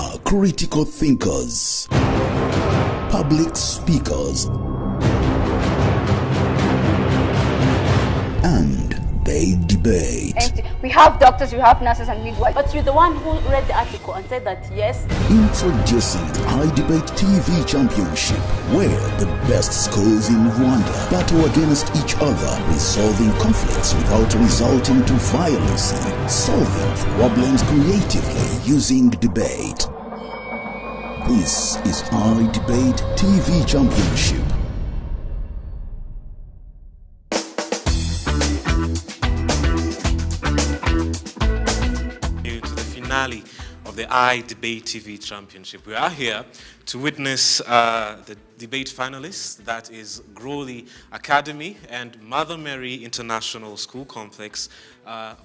are critical thinkers, public speakers, and they debate. And we have doctors, we have nurses and midwives. But you're the one who read the article and said that yes. Introducing I Debate TV Championship, where the best schools in Rwanda battle against each other, resolving conflicts without resorting to violence, solving problems creatively using debate. This is I Debate TV Championship. Finale of the I Debate TV Championship. We are here to witness the debate finalists, that is Growley Academy and Mother Mary International School Complex,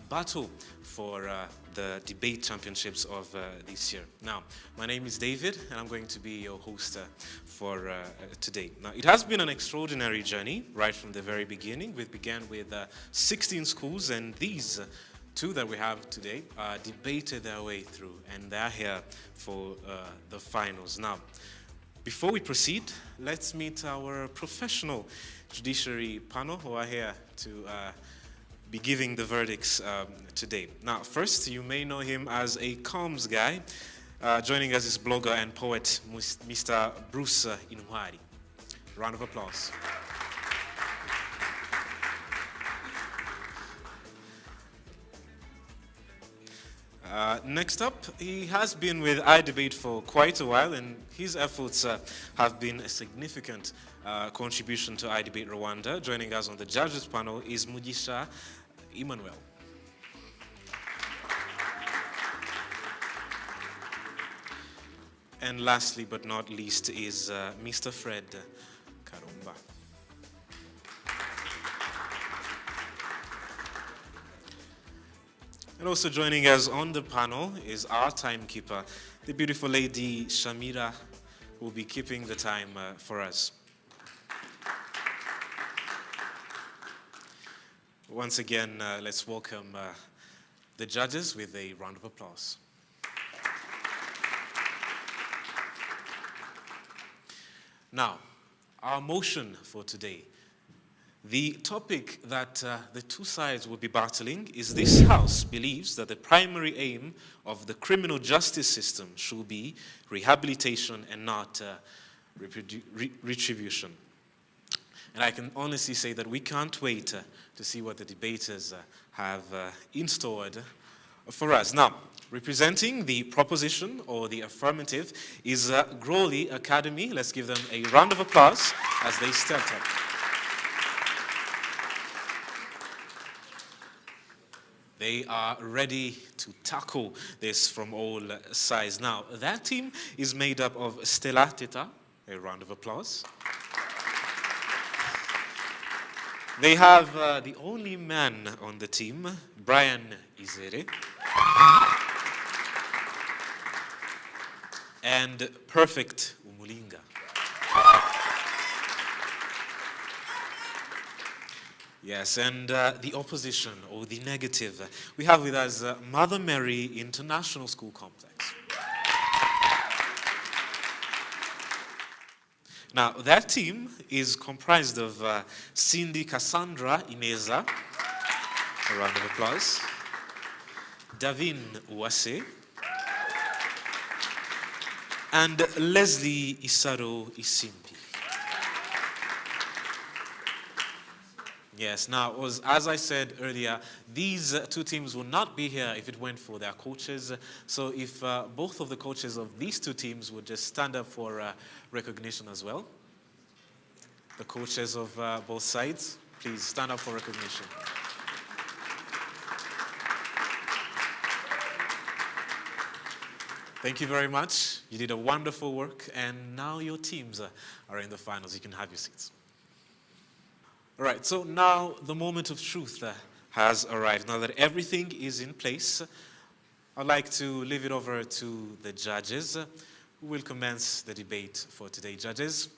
battle for the debate championships of this year. Now, my name is David and I'm going to be your host for today. Now, it has been an extraordinary journey right from the very beginning. We began with 16 schools, and these two that we have today debated their way through, and they're here for the finals. Now, before we proceed, let's meet our professional judiciary panel who are here to be giving the verdicts today. Now, first, you may know him as a comms guy. Joining us is blogger and poet, Mr. Bruce Inwari. Round of applause. Next up, he has been with iDebate for quite a while, and his efforts have been a significant contribution to iDebate Rwanda. Joining us on the judges panel is Mugisha Emmanuel. And lastly but not least is Mr. Fred Karumba. And also joining us on the panel is our timekeeper, the beautiful lady Shamira, who will be keeping the time for us. Once again, let's welcome the judges with a round of applause. Now, our motion for today. The topic that the two sides will be battling is this House believes that the primary aim of the criminal justice system should be rehabilitation and not retribution. And I can honestly say that we can't wait to see what the debaters have in store for us. Now, representing the proposition or the affirmative is Growley Academy. Let's give them a round of applause as they step up. They are ready to tackle this from all sides. Now, that team is made up of Stella Teta. A round of applause. They have the only man on the team, Brian Izere. And Perfect Umulinga. Yes, and the opposition, or the negative, we have with us Mother Mary International School Complex. Now, that team is comprised of Cindy Cassandra Ineza, a round of applause, Davin Uwase, and Leslie Isaro Isimpi. Yes, now, as I said earlier, these two teams would not be here if it weren't for their coaches. So if both of the coaches of these two teams would just stand up for recognition as well. The coaches of both sides, please stand up for recognition. Thank you very much. You did a wonderful work, and now your teams are in the finals. You can have your seats. All right, so now the moment of truth has arrived. Now that everything is in place, I'd like to leave it over to the judges who will commence the debate for today. Judges,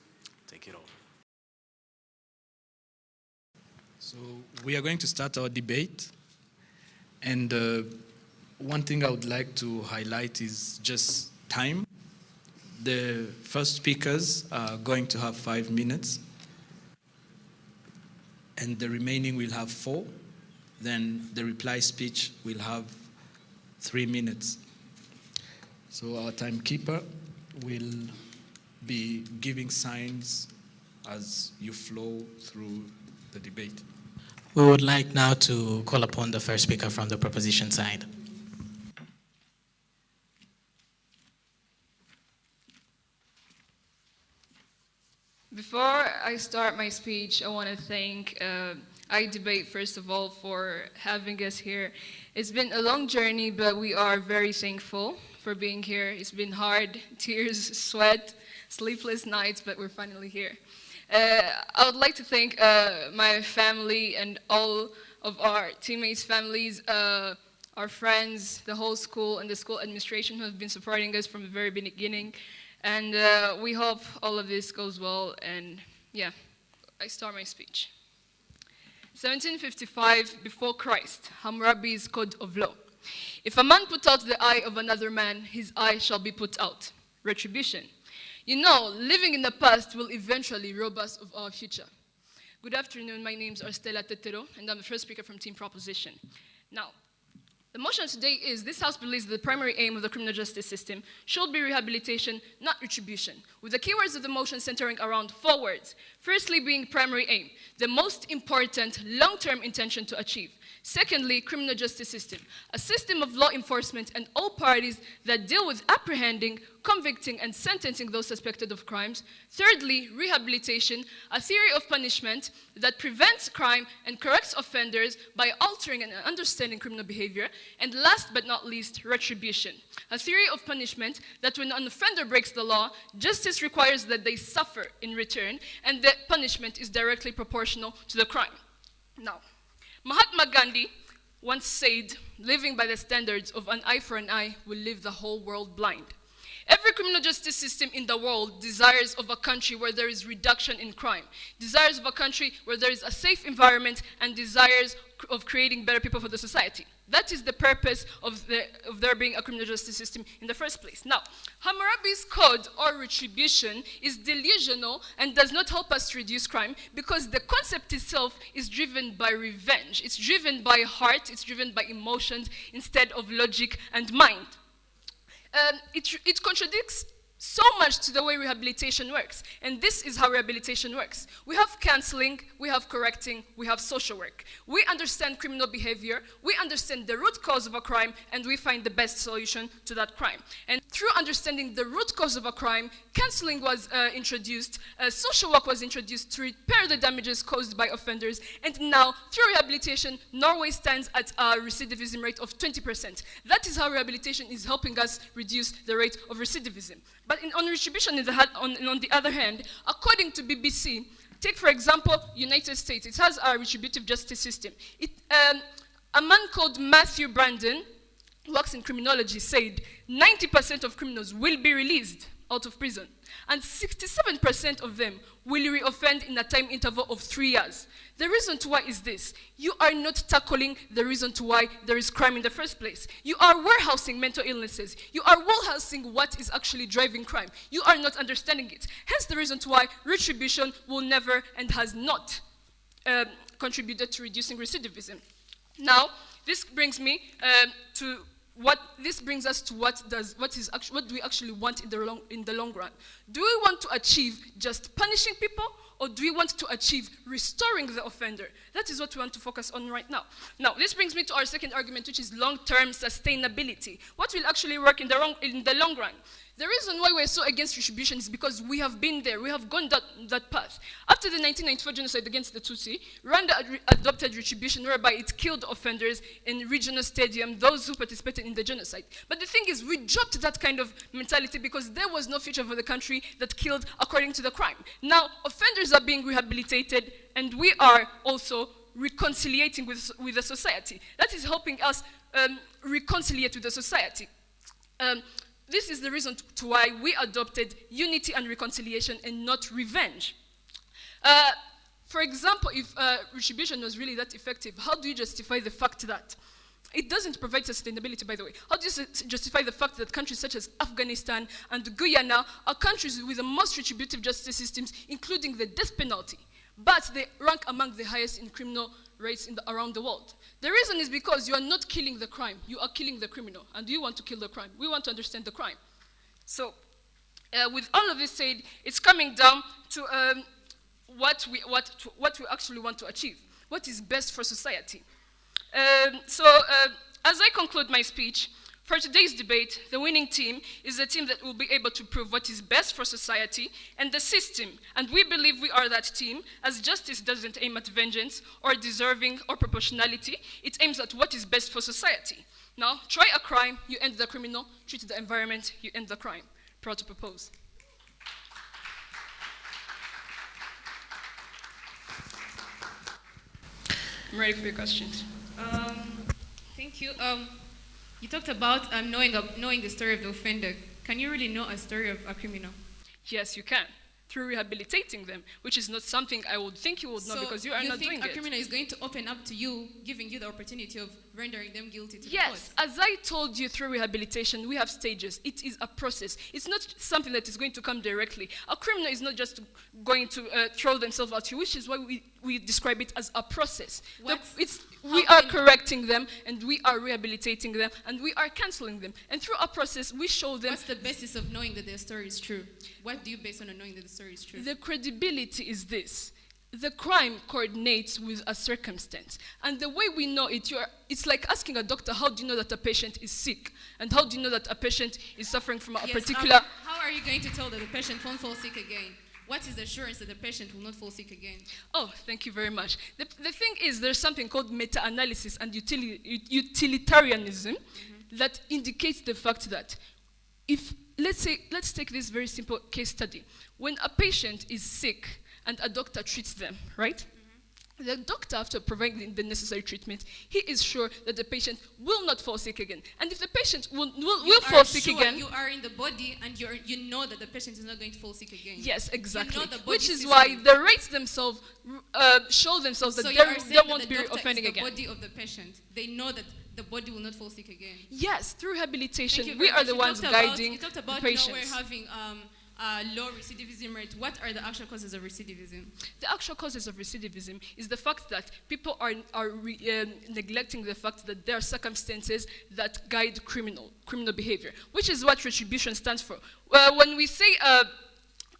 take it over. So we are going to start our debate, and one thing I would like to highlight is just time. The first speakers are going to have 5 minutes, and the remaining will have 4. Then the reply speech will have 3 minutes. So our timekeeper will be giving signs as you flow through the debate. We would like now to call upon the first speaker from the proposition side. Before I start my speech, I want to thank iDebate, first of all, for having us here. It's been a long journey, but we are very thankful for being here. It's been hard, tears, sweat, sleepless nights, but we're finally here. I would like to thank my family and all of our teammates' families, our friends, the whole school, and the school administration who have been supporting us from the very beginning. And we hope all of this goes well. And yeah, I start my speech. 1755, before Christ, Hammurabi's Code of Law. If a man put out the eye of another man, his eye shall be put out. Retribution. You know, living in the past will eventually rob us of our future. Good afternoon, my name is Stella Tetero, and I'm the first speaker from Team Proposition. Now, the motion today is this House believes the primary aim of the criminal justice system should be rehabilitation, not retribution, with the keywords of the motion centering around 4 words. Firstly, being primary aim, the most important long-term intention to achieve. Secondly, criminal justice system, a system of law enforcement and all parties that deal with apprehending, convicting, and sentencing those suspected of crimes. Thirdly, rehabilitation, a theory of punishment that prevents crime and corrects offenders by altering and understanding criminal behavior. And last but not least, retribution, a theory of punishment that when an offender breaks the law, justice requires that they suffer in return, and that punishment is directly proportional to the crime. Now, Mahatma Gandhi once said, living by the standards of an eye for an eye will leave the whole world blind. Every criminal justice system in the world desires of a country where there is reduction in crime, desires of a country where there is a safe environment, and desires of creating better people for the society. That is the purpose of there being a criminal justice system in the first place. Now, Hammurabi's Code, or retribution, is delusional and does not help us to reduce crime because the concept itself is driven by revenge. It's driven by heart, it's driven by emotions instead of logic and mind. It contradicts so much to the way rehabilitation works. And this is how rehabilitation works. We have counseling, we have correcting, we have social work. We understand criminal behavior, we understand the root cause of a crime, and we find the best solution to that crime. And through understanding the root cause of a crime, counseling was introduced, social work was introduced to repair the damages caused by offenders, and now, through rehabilitation, Norway stands at a recidivism rate of 20%. That is how rehabilitation is helping us reduce the rate of recidivism. But on retribution, on the other hand, according to BBC, take for example, United States, it has a retributive justice system. A man called Matthew Brandon, who works in criminology, said 90% of criminals will be released out of prison, and 67% of them will reoffend in a time interval of 3 years. The reason to why is this: you are not tackling the reason to why there is crime in the first place. You are warehousing mental illnesses. You are warehousing what is actually driving crime. You are not understanding it. Hence the reason to why retribution will never and has not contributed to reducing recidivism. Now, this brings me to what do we actually want in the long run? Do we want to achieve just punishing people, or do we want to achieve restoring the offender? That is what we want to focus on right now. Now, this brings me to our second argument, which is long-term sustainability. What will actually work in the long run? The reason why we're so against retribution is because we have been there. We have gone that path. After the 1994 genocide against the Tutsi, Rwanda adopted retribution, whereby it killed offenders in regional stadium, those who participated in the genocide. But the thing is, we dropped that kind of mentality because there was no future for the country that killed according to the crime. Now, offenders are being rehabilitated, and we are also reconciliating with the society. That is helping us reconciliate with the society. This is the reason to why we adopted unity and reconciliation and not revenge. For example, if retribution was really that effective, how do you justify the fact that it doesn't provide sustainability, by the way. How do you justify the fact that countries such as Afghanistan and Guyana are countries with the most retributive justice systems, including the death penalty, but they rank among the highest in criminal rates around the world? The reason is because you are not killing the crime, you are killing the criminal. And you want to kill the crime. We want to understand the crime. So, with all of this said, it's coming down to what we actually want to achieve. What is best for society? As I conclude my speech, for today's debate, the winning team is a team that will be able to prove what is best for society and the system. And we believe we are that team, as justice doesn't aim at vengeance or deserving or proportionality. It aims at what is best for society. Now, try a crime, you end the criminal. Treat the environment, you end the crime. Proud to propose. I'm ready for your questions. Thank you. You talked about knowing the story of the offender. Can you really know a story of a criminal? Yes, you can. Through rehabilitating them, which is not something I would think you would know because you are not doing it. So you think a criminal is going to open up to you, giving you the opportunity of rendering them guilty to the court? Yes, as I told you, through rehabilitation, we have stages. It is a process. It's not something that is going to come directly. A criminal is not just going to throw themselves at you, which is why we describe it as a process. We are correcting them, and we are rehabilitating them, and we are canceling them. And through a process, we show them... What's the basis of knowing that their story is true? What do you base on knowing that the story is true? The credibility is this. The crime coordinates with a circumstance. And the way we know it, it's like asking a doctor, how do you know that a patient is sick? And how do you know that a patient is suffering from a particular... How are you going to tell that the patient won't fall sick again? What is the assurance that the patient will not fall sick again? Oh, thank you very much. The thing is, there's something called meta-analysis and utilitarianism that indicates the fact that if, let's take this very simple case study. When a patient is sick and a doctor treats them, right? The doctor, after providing the necessary treatment, he is sure that the patient will not fall sick again. And if the patient will fall sick again... You are in the body and you know that the patient is not going to fall sick again. Yes, exactly. You know which is why the rates themselves show themselves that they won't be offending again. The body of the patient. They know that the body will not fall sick again. Yes, through rehabilitation, we are the ones guiding the patients. You talked about we're having... low recidivism rate. What are the actual causes of recidivism? The actual causes of recidivism is the fact that people are neglecting the fact that there are circumstances that guide criminal behavior, which is what retribution stands for. When we say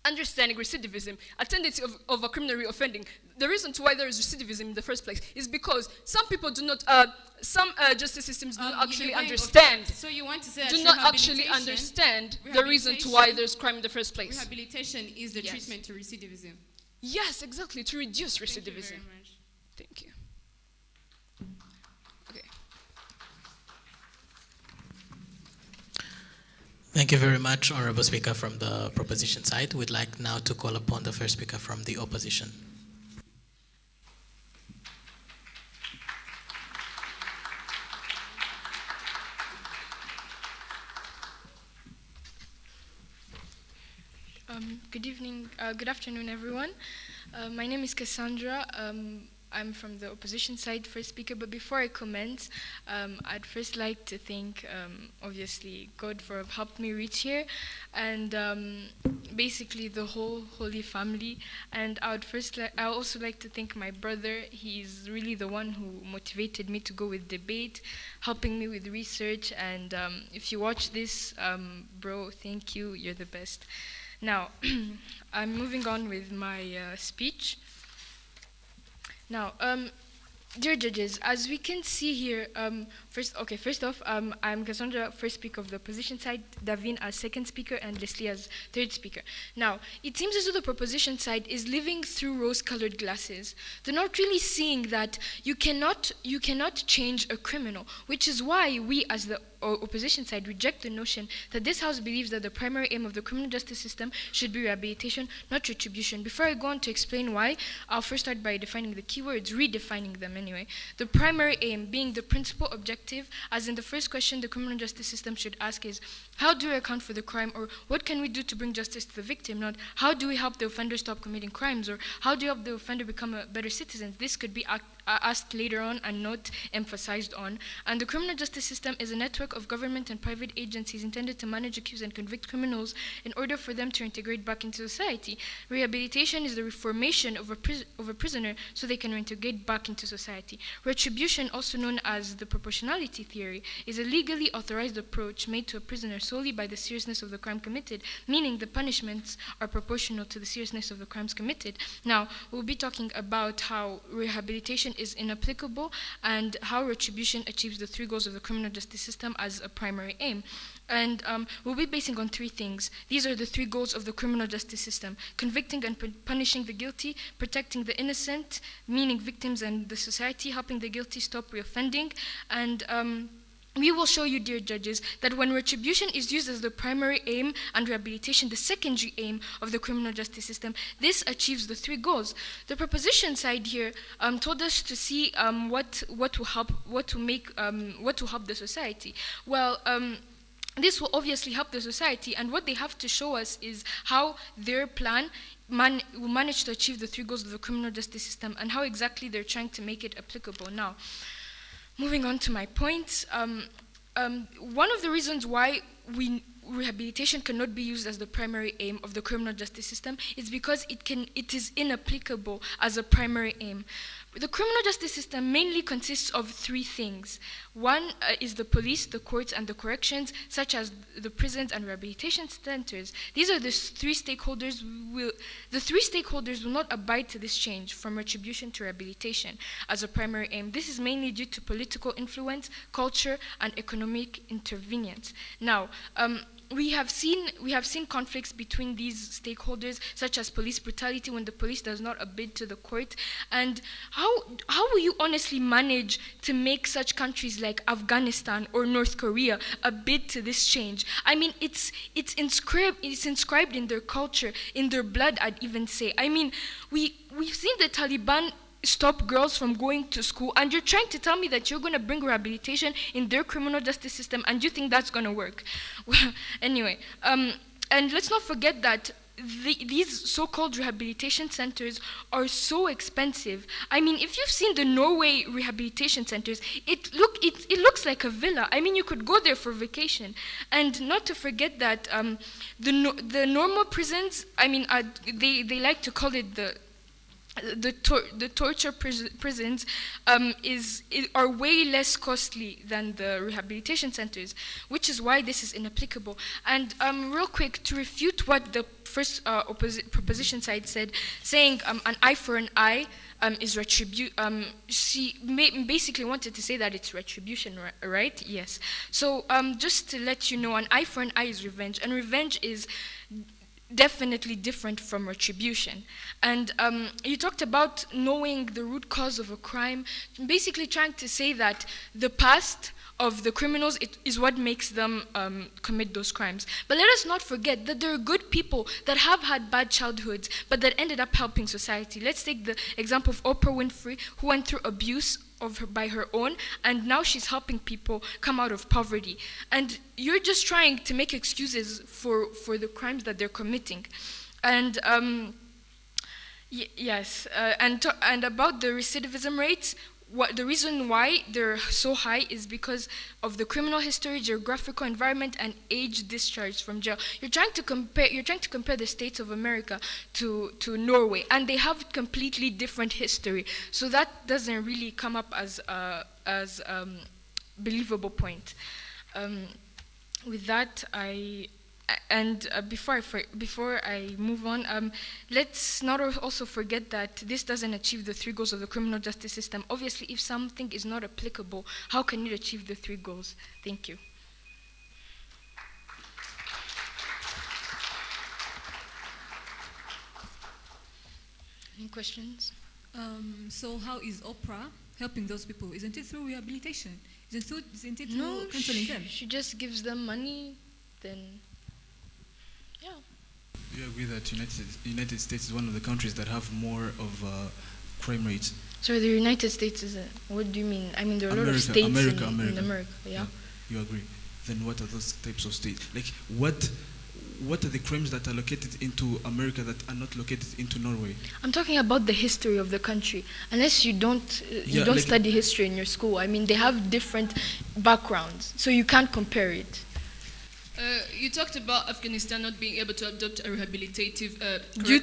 understanding recidivism, a tendency of a criminal reoffending, the reason why there is recidivism in the first place is because some people do not, some justice systems do not actually understand. So you want to say do not actually understand the reason to why there's crime in the first place. Rehabilitation is the treatment to recidivism. Yes, exactly, to reduce recidivism. Thank you very much. Thank you. Okay. Thank you very much, Honorable Speaker from the proposition side. We'd like now to call upon the first speaker from the opposition. Good evening, good afternoon, everyone. My name is Cassandra. I'm from the opposition side, first speaker, but before I comment, I'd first like to thank, obviously, God for helped me reach here, and basically the whole Holy Family. And I also like to thank my brother. He's really the one who motivated me to go with debate, helping me with research, and if you watch this, bro, thank you, you're the best. Now, I'm moving on with my speech. Now, dear judges, as we can see here, first off, I'm Cassandra, first speaker of the opposition side, Davin as second speaker, and Leslie as third speaker. Now, it seems as though the proposition side is living through rose-colored glasses. They're not really seeing that you cannot change a criminal, which is why we, as the opposition side, reject the notion that this House believes that the primary aim of the criminal justice system should be rehabilitation, not retribution. Before I go on to explain why, I'll first start by defining the keywords, redefining them anyway. The primary aim being the principal objective, as in the first question the criminal justice system should ask is, how do we account for the crime, or what can we do to bring justice to the victim, not how do we help the offender stop committing crimes, or how do you help the offender become a better citizen. This could be asked later on and not emphasized on. And the criminal justice system is a network of government and private agencies intended to manage, accuse, and convict criminals in order for them to integrate back into society. Rehabilitation is the reformation of a prisoner so they can reintegrate back into society. Retribution, also known as the proportionality theory, is a legally authorized approach made to a prisoner solely by the seriousness of the crime committed, meaning the punishments are proportional to the seriousness of the crimes committed. Now, we'll be talking about how rehabilitation is inapplicable and how retribution achieves the three goals of the criminal justice system as a primary aim. And we'll be basing on three things. These are the three goals of the criminal justice system: convicting and punishing the guilty, protecting the innocent, meaning victims and the society, helping the guilty stop reoffending, and we will show you, dear judges, that when retribution is used as the primary aim and rehabilitation the secondary aim of the criminal justice system, this achieves the three goals. The proposition side here told us to see what will help the society. Well, this will obviously help the society, and what they have to show us is how their plan will manage to achieve the three goals of the criminal justice system and how exactly they're trying to make it applicable. Now, moving on to my points, one of the reasons why rehabilitation cannot be used as the primary aim of the criminal justice system is because it is inapplicable as a primary aim. The criminal justice system mainly consists of three things. One is the police, the courts, and the corrections, such as the prisons and rehabilitation centers. These are the three stakeholders. The three stakeholders will not abide to this change from retribution to rehabilitation as a primary aim. This is mainly due to political influence, culture, and economic intervenience. Now, we have seen conflicts between these stakeholders, such as police brutality when the police does not abide to the court. And how will you honestly manage to make such countries like Afghanistan or North Korea abide to this change? I mean, it's inscribed in their culture, in their blood, I'd even say. I mean, we've seen the Taliban stop girls from going to school, and you're trying to tell me that you're going to bring rehabilitation in their criminal justice system, and you think that's going to work? Well, anyway, and let's not forget that these so-called rehabilitation centers are so expensive. I mean, if you've seen the Norway rehabilitation centers, it looks like a villa. I mean, you could go there for vacation. And not to forget that the normal prisons, I mean, they like to call it the torture prisons are way less costly than the rehabilitation centers, which is why this is inapplicable. And real quick, to refute what the first proposition side said, saying an eye for an eye is retribution. She basically wanted to say that it's retribution, right? Yes. So just to let you know, an eye for an eye is revenge, and revenge is definitely different from retribution. And you talked about knowing the root cause of a crime, basically trying to say that the past of the criminals is what makes them commit those crimes. But let us not forget that there are good people that have had bad childhoods, but that ended up helping society. Let's take the example of Oprah Winfrey, who went through abuse by her own, and now she's helping people come out of poverty. And you're just trying to make excuses for the crimes that they're committing. And yes, and about the recidivism rates, the reason why they're so high is because of the criminal history, geographical environment, and age discharged from jail. You're trying to compare the states of America to Norway, and they have completely different history. So that doesn't really come up as believable point. With that, before I move on, let's not also forget that this doesn't achieve the three goals of the criminal justice system. Obviously, if something is not applicable, how can it achieve the three goals? Thank you. Any questions? So how is Oprah helping those people? Isn't it through rehabilitation? Isn't it through counseling them? She just gives them money, then... Yeah. Do you agree that United States is one of the countries that have more of crime rates? Sorry, the United States is what do you mean? I mean, there are a lot of states in America, yeah? You agree. Then what are those types of states? Like, what what are the crimes that are located into America that are not located into Norway? I'm talking about the history of the country. Unless you don't Like, study history in your school. I mean, they have different backgrounds, so you can't compare it. You talked about Afghanistan not being able to adopt a rehabilitative Due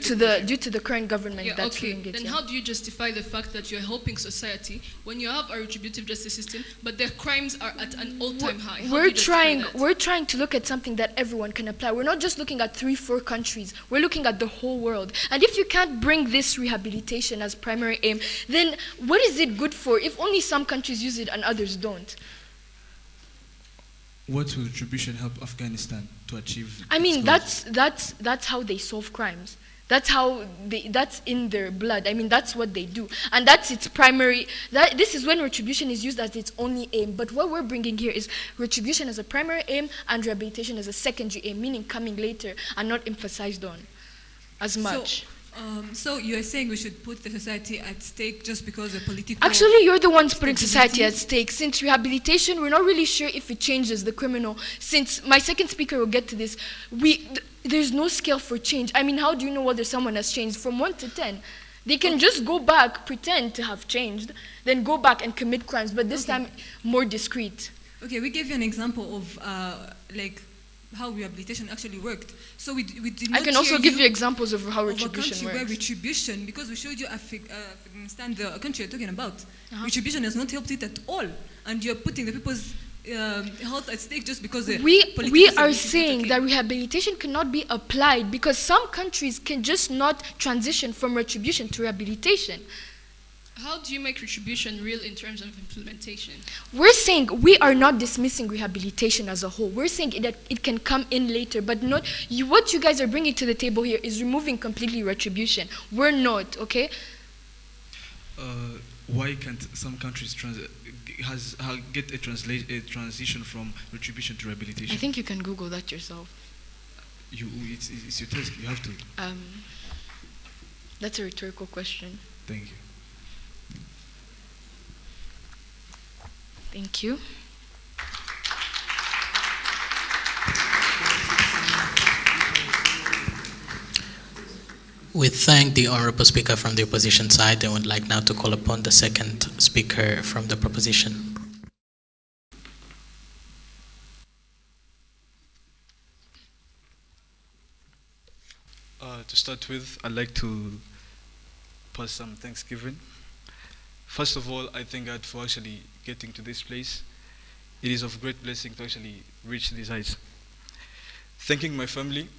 to the current government yeah, that's okay. doing it. Then yeah. how do you justify the fact that you're helping society when you have a retributive justice system, but their crimes are at an all-time high? How do you justify that? We're trying to look at something that everyone can apply. We're not just looking at 3-4 countries. We're looking at the whole world. And if you can't bring this rehabilitation as primary aim, then what is it good for if only some countries use it and others don't? What will Retribution help Afghanistan to achieve? I mean, its goals? that's how they solve crimes. That's in their blood. I mean, that's what they do. And that's its primary, this is when retribution is used as its only aim. But what we're bringing here is retribution as a primary aim and rehabilitation as a secondary aim, meaning coming later and not emphasized on as much. So you are saying we should put the society at stake just because of political... Actually, you're the ones putting society at stake. Since rehabilitation, we're not really sure if it changes the criminal. Since my second speaker will get to this, there's no scale for change. I mean, how do you know whether someone has changed? From 1 to 10. They can just go back, pretend to have changed, then go back and commit crimes, but this time more discreet. Okay, we gave you an example of like how rehabilitation actually worked. So we did not I can also give you examples of how retribution works. Where retribution, because we showed you Afghanistan, the country you're talking about, retribution has not helped it at all, and you're putting the people's health at stake just because we are saying that rehabilitation cannot be applied because some countries can just not transition from retribution to rehabilitation. How do you make retribution real in terms of implementation? We're saying we are not dismissing rehabilitation as a whole. We're saying that it can come in later, but not what you guys are bringing to the table here is removing completely retribution. We're not, okay? Why can't some countries get a transition from retribution to rehabilitation? I think you can Google that yourself. It's your test. You have to. That's a rhetorical question. Thank you. Thank you. We thank the Honorable Speaker from the opposition side and would like now to call upon the second speaker from the proposition. To start with, I'd like to pass some Thanksgiving. First of all, I thank God for actually getting to this place. It is of great blessing to actually reach these heights. Thanking my family,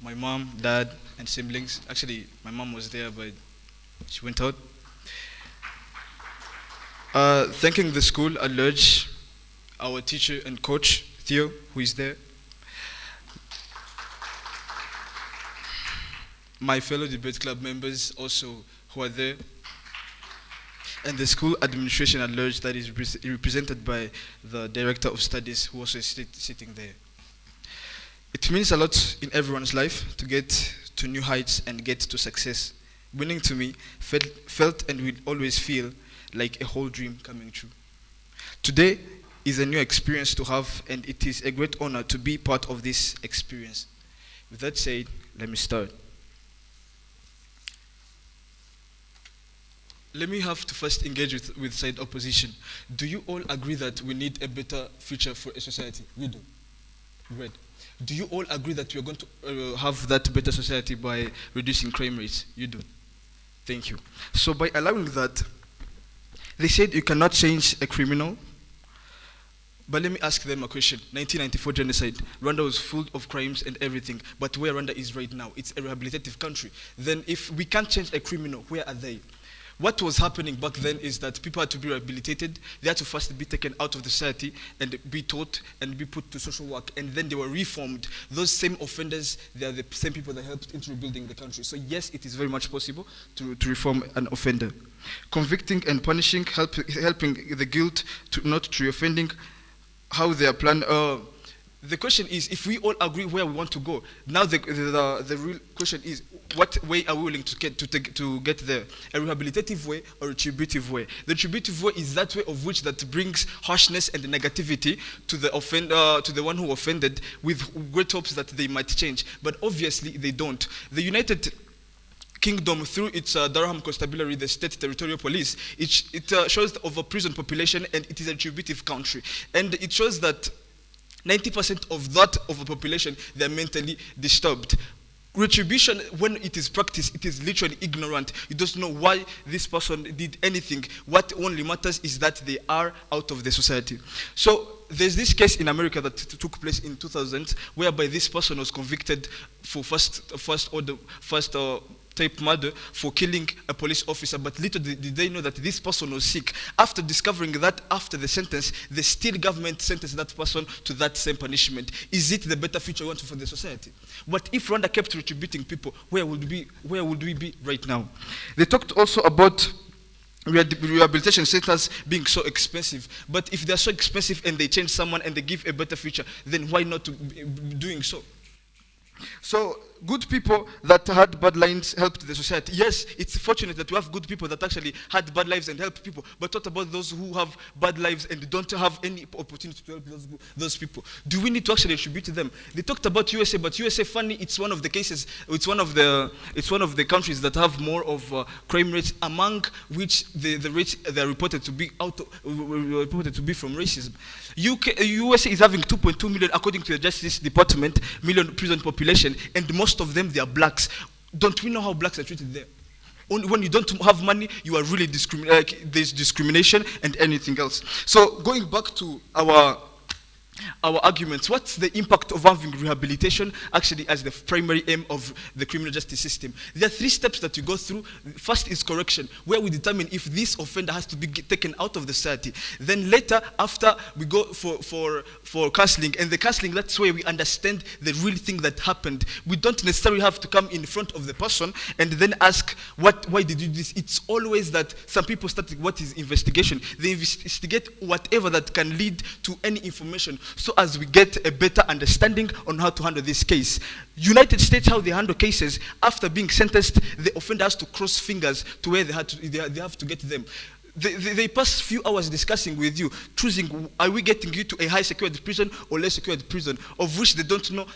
my mom, dad, and siblings. Actually, my mom was there, but she went out. Thanking the school at large, our teacher and coach, Theo, who is there. My fellow debate club members also who are there. And the school administration at large that is represented by the director of studies who also is sitting there. It means a lot in everyone's life to get to new heights and get to success. Winning to me felt and will always feel like a whole dream coming true. Today is a new experience to have, and it is a great honor to be part of this experience. With that said, let me start. Let me have to first engage with side opposition. Do you all agree that we need a better future for a society? We do. Great. Do you all agree that we are going to have that better society by reducing crime rates? You do. Thank you. So by allowing that, they said you cannot change a criminal. But let me ask them a question. 1994 genocide. Rwanda was full of crimes and everything. But where Rwanda is right now, it's a rehabilitative country. Then if we can't change a criminal, where are they? What was happening back then is that people had to be rehabilitated. They had to first be taken out of the society and be taught and be put to social work. And then they were reformed. Those same offenders, they are the same people that helped into rebuilding the country. So yes, it is very much possible to reform an offender. Convicting and punishing, helping the guilt to not to reoffending, how they are planned. the question is, if we all agree where we want to go, now the real question is, what way are we willing to get there? A rehabilitative way or a retributive way? The retributive way is that way of which that brings harshness and negativity to the offender, to the one who offended, with great hopes that they might change. But obviously they don't. The United Kingdom, through its Durham Constabulary, the state territorial police, it shows of a prison population, and it is a retributive country. And it shows that 90% of that of the population, they are mentally disturbed. Retribution, when it is practiced, it is literally ignorant. You don't know why this person did anything. What only matters is that they are out of the society. So there's this case in America that took place in 2000, whereby this person was convicted for first type murder for killing a police officer, but little did they know that this person was sick. After discovering that, after the sentence, the still government sentenced that person to that same punishment. Is it the better future we want for the society? What if Rwanda kept retributing people? Where would we be right now? They talked also about rehabilitation centers being so expensive. But if they're so expensive and they change someone and they give a better future, then why not doing so? So good people that had bad lives helped the society. Yes, it's fortunate that we have good people that actually had bad lives and helped people. But what about those who have bad lives and don't have any opportunity to help those people? Do we need to actually attribute to them? They talked about USA, but USA, funny, it's one of the cases. It's one of the countries that have more of crime rates, among which the rates they are reported to be from racism. USA is having 2.2 million, according to the Justice Department, million prison population, and most of them, they are blacks. Don't we know how blacks are treated there? Only when you don't have money, you are really there's discrimination and anything else. So going back to our arguments, what's the impact of having rehabilitation actually as the primary aim of the criminal justice system? There are 3 steps that you go through. First is correction, where we determine if this offender has to be taken out of the society. Then later, after, we go for counseling, and the counseling, that's where we understand the real thing that happened. We don't necessarily have to come in front of the person and then ask, why did you do this? It's always that some people start, what is investigation? They investigate whatever that can lead to any information, so as we get a better understanding on how to handle this case. United States, how they handle cases, after being sentenced, the offender has to cross fingers to where they have to get them. They pass few hours discussing with you, choosing, are we getting you to a high secured prison or less secured prison, of which they don't know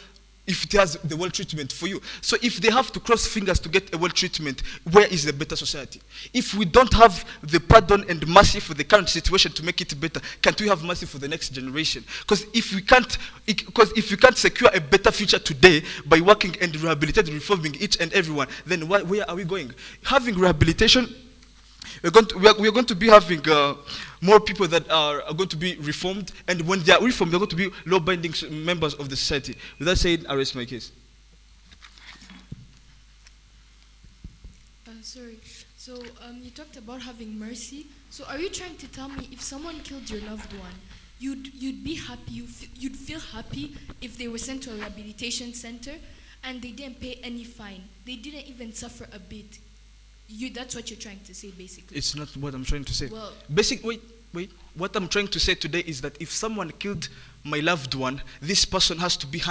if it has the well treatment for you. So if they have to cross fingers to get a well treatment, where is the better society? If we don't have the pardon and mercy for the current situation to make it better, can't we have mercy for the next generation? Because if we can't secure a better future today by working and rehabilitating, reforming each and everyone, then where are we going? Having rehabilitation, we're going to be having more people that are going to be reformed, and when they are reformed, they're going to be law-binding members of the society. With that said, I rest my case. Sorry. So you talked about having mercy. So are you trying to tell me if someone killed your loved one, you'd be happy, you'd feel happy if they were sent to a rehabilitation center and they didn't pay any fine? They didn't even suffer a bit. That's what you're trying to say, basically. It's not what I'm trying to say. Well, wait. What I'm trying to say today is that if someone killed my loved one, this person has to be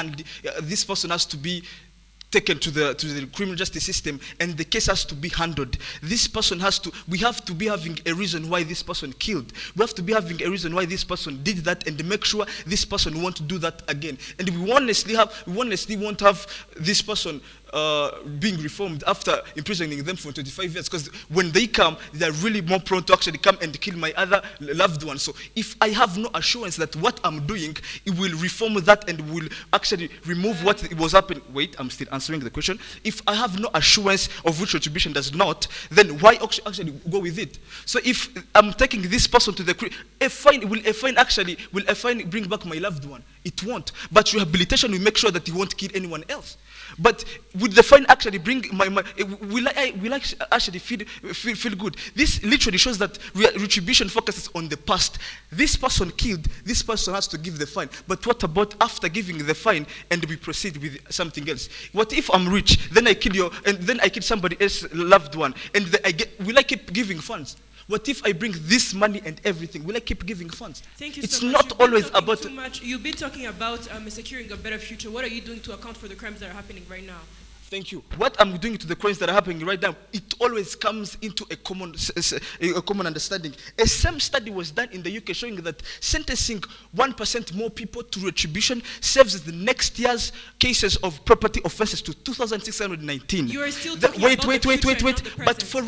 taken to the criminal justice system, and the case has to be handled. We have to be having a reason why this person killed. We have to be having a reason why this person did that, and make sure this person won't do that again. And we honestly won't have this person being reformed after imprisoning them for 25 years, because when they come, they're really more prone to actually come and kill my other loved one. So if I have no assurance that what I'm doing, it will reform that and will actually remove what was happening. Wait, I'm still answering the question. If I have no assurance of which retribution does not, then why actually go with it? So if I'm taking this person to the will a fine bring back my loved one? It won't. But rehabilitation will make sure that he won't kill anyone else. But would the fine actually bring will I actually feel good? This literally shows that retribution focuses on the past. This person killed, this person has to give the fine. But what about after giving the fine and we proceed with something else? What if I'm rich, then I kill somebody else's loved one, and will I keep giving funds? What if I bring this money and everything? Will I keep giving funds? Thank you It's so much. not always about... You've been talking about securing a better future. What are you doing to account for the crimes that are happening right now? Thank you. What I'm doing to the crimes that are happening right now, it always comes into a common understanding. A same study was done in the UK showing that sentencing 1% more people to retribution saves the next year's cases of property offenses to 2,619. You are still talking about the future, not the present. But for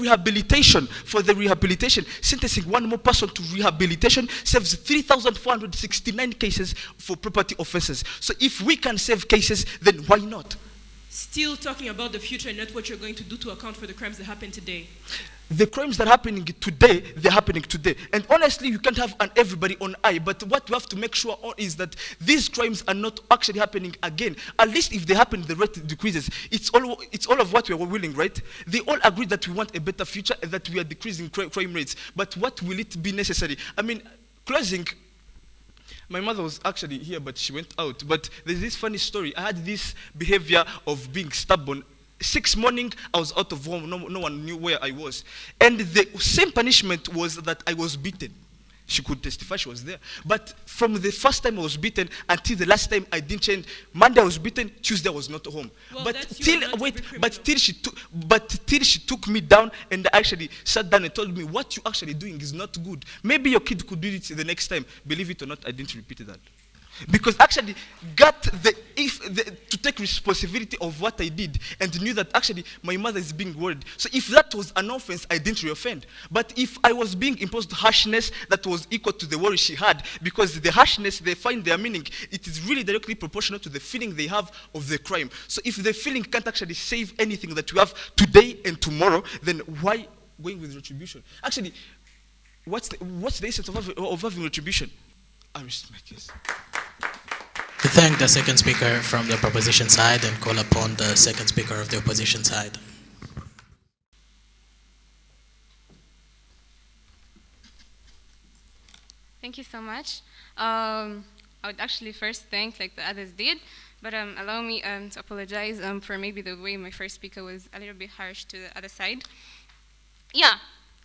the rehabilitation, sentencing one more person to rehabilitation saves 3,469 cases for property offenses. So if we can save cases, then why not? Still talking about the future and not what you're going to do to account for the crimes that happen today. The crimes that are happening today, they're happening today. And honestly, you can't have everybody on eye, but what you have to make sure is that these crimes are not actually happening again. At least if they happen, the rate decreases. It's all of what we are willing, right? They all agree that we want a better future and that we are decreasing crime rates. But what will it be necessary? I mean, closing... My mother was actually here, but she went out. But there's this funny story. I had this behavior of being stubborn. 6 morning, I was out of home. No one knew where I was. And the same punishment was that I was beaten. She could testify, she was there. But from the first time I was beaten until the last time I didn't change. Monday I was beaten, Tuesday I was not home. Well, but till she took me down and actually sat down and told me, what you're actually doing is not good. Maybe your kid could do it the next time. Believe it or not, I didn't repeat that. Because actually got to take responsibility of what I did and knew that actually my mother is being worried. So if that was an offense, I didn't reoffend. But if I was being imposed harshness that was equal to the worry she had, because the harshness, they find their meaning, it is really directly proportional to the feeling they have of the crime. So if the feeling can't actually save anything that we have today and tomorrow, then why going with retribution? Actually, what's the essence of having retribution? I rest my case. We thank the second speaker from the proposition side and call upon the second speaker of the opposition side. Thank you so much. I would actually first thank, like the others did, but allow me to apologize for maybe the way my first speaker was a little bit harsh to the other side. Yeah.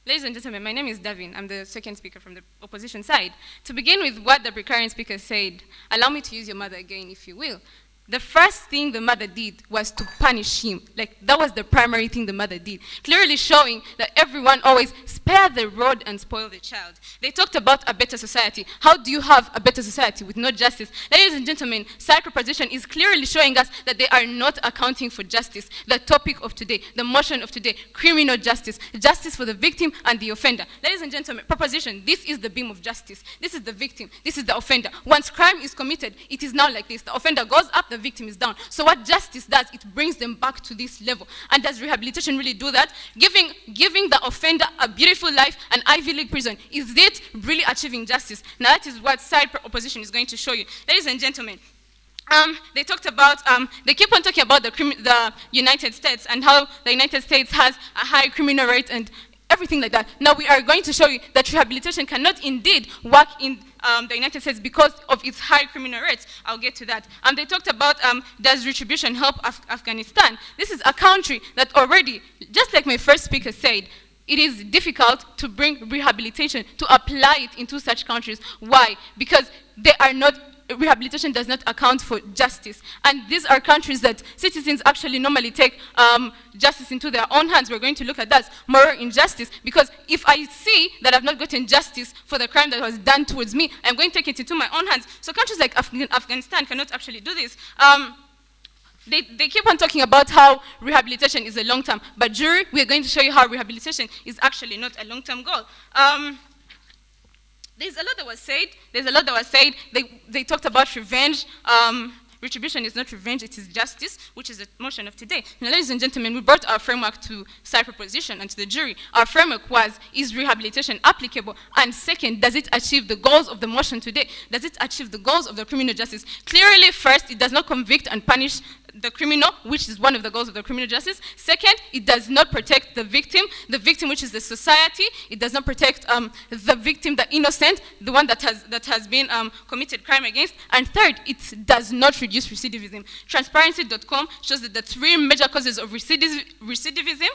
Ladies and gentlemen, my name is Davin. I'm the second speaker from the opposition side. To begin with what the precarious speaker said, allow me to use your mother again, if you will. The first thing the mother did was to punish him. Like, that was the primary thing the mother did. Clearly showing that everyone always spare the rod and spoil the child. They talked about a better society. How do you have a better society with no justice? Ladies and gentlemen, side proposition is clearly showing us that they are not accounting for justice. The topic of today, the motion of today, criminal justice. Justice for the victim and the offender. Ladies and gentlemen, proposition, this is the beam of justice. This is the victim. This is the offender. Once crime is committed, it is now like this. The offender goes up, the victim is down. So what justice does, it brings them back to this level. And does rehabilitation really do that? Giving the offender a beautiful life, an Ivy League prison, is it really achieving justice? Now that is what side opposition is going to show you. Ladies and gentlemen, they talked about, they keep on talking about the United States and how the United States has a high criminal rate and everything like that. Now we are going to show you that rehabilitation cannot indeed work in the United States because of its high criminal rates. I'll get to that. They talked about does retribution help Afghanistan? This is a country that already, just like my first speaker said, it is difficult to bring rehabilitation, to apply it into such countries. Why? Because they are not, rehabilitation does not account for justice. And these are countries that citizens actually normally take justice into their own hands. We're going to look at that, moral injustice, because if I see that I've not gotten justice for the crime that was done towards me, I'm going to take it into my own hands. So countries like Afghanistan cannot actually do this. They keep on talking about how rehabilitation is a long-term, but jury, we're going to show you how rehabilitation is actually not a long-term goal. There's a lot that was said. They talked about revenge. Retribution is not revenge, it is justice, which is the motion of today. Now, ladies and gentlemen, we brought our framework to side proposition and to the jury. Our framework was, is rehabilitation applicable? And second, does it achieve the goals of the motion today? Does it achieve the goals of the criminal justice? Clearly, first, it does not convict and punish the criminal, which is one of the goals of the criminal justice. Second, it does not protect the victim, which is the society. It does not protect the victim, the innocent, the one that has been committed crime against. And third, it does not reduce recidivism. Transparency.com shows that the 3 major causes of recidivism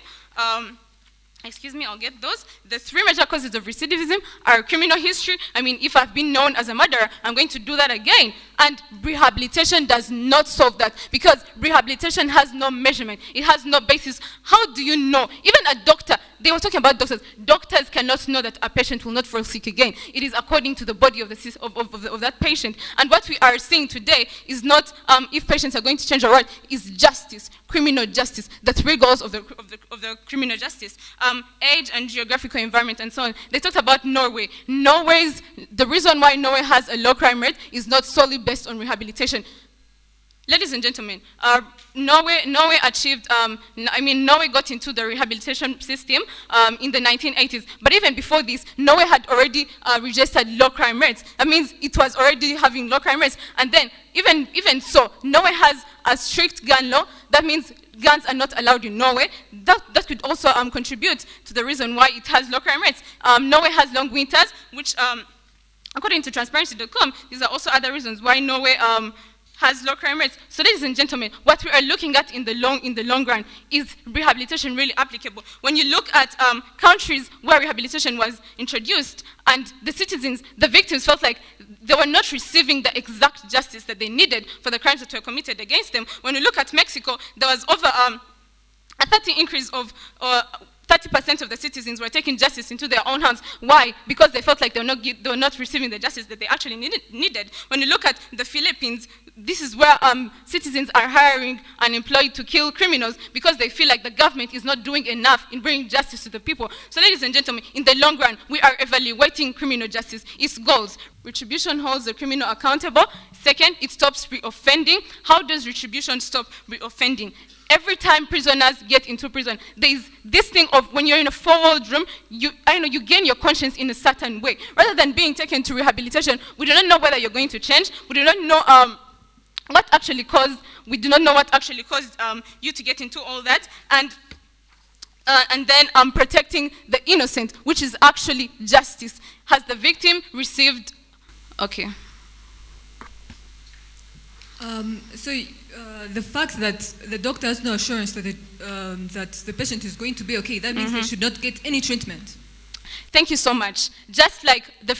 excuse me, I'll get those. The 3 major causes of recidivism are criminal history. I mean, if I've been known as a murderer, I'm going to do that again. And rehabilitation does not solve that because rehabilitation has no measurement. It has no basis. How do you know? Even a doctor, they were talking about doctors. Doctors cannot know that a patient will not fall sick again. It is according to the body of, of that patient. And what we are seeing today is not if patients are going to change or what, is justice, criminal justice, the 3 goals of the criminal justice. Age and geographical environment and so on. They talked about Norway. The reason why Norway has a low crime rate is not solely based on rehabilitation. Ladies and gentlemen, Norway achieved, Norway got into the rehabilitation system in the 1980s. But even before this, Norway had already registered low crime rates. That means it was already having low crime rates. And then, even so, Norway has a strict gun law. That means guns are not allowed in Norway. That could also contribute to the reason why it has low crime rates. Norway has long winters, which, according to transparency.com, these are also other reasons why Norway has low crime rates. So ladies and gentlemen, what we are looking at in the long run is rehabilitation really applicable. When you look at countries where rehabilitation was introduced and the citizens, the victims felt like they were not receiving the exact justice that they needed for the crimes that were committed against them. When you look at Mexico, there was over a 30% increase of 30% of the citizens were taking justice into their own hands. Why? Because they felt like they were not receiving the justice that they actually needed. When you look at the Philippines, this is where citizens are hiring and employed to kill criminals because they feel like the government is not doing enough in bringing justice to the people. So ladies and gentlemen, in the long run, we are evaluating criminal justice, its goals. Retribution holds the criminal accountable. Second, it stops reoffending. How does retribution stop reoffending? Every time prisoners get into prison, there is this thing of when you're in a 4-walled room, you gain your conscience in a certain way. Rather than being taken to rehabilitation, we do not know whether you're going to change. We do not know what actually caused you to get into all that. And then protecting the innocent, which is actually justice. Has the victim received? Okay. The fact that the doctor has no assurance that that the patient is going to be okay, that means they should not get any treatment. Thank you so much. Just like the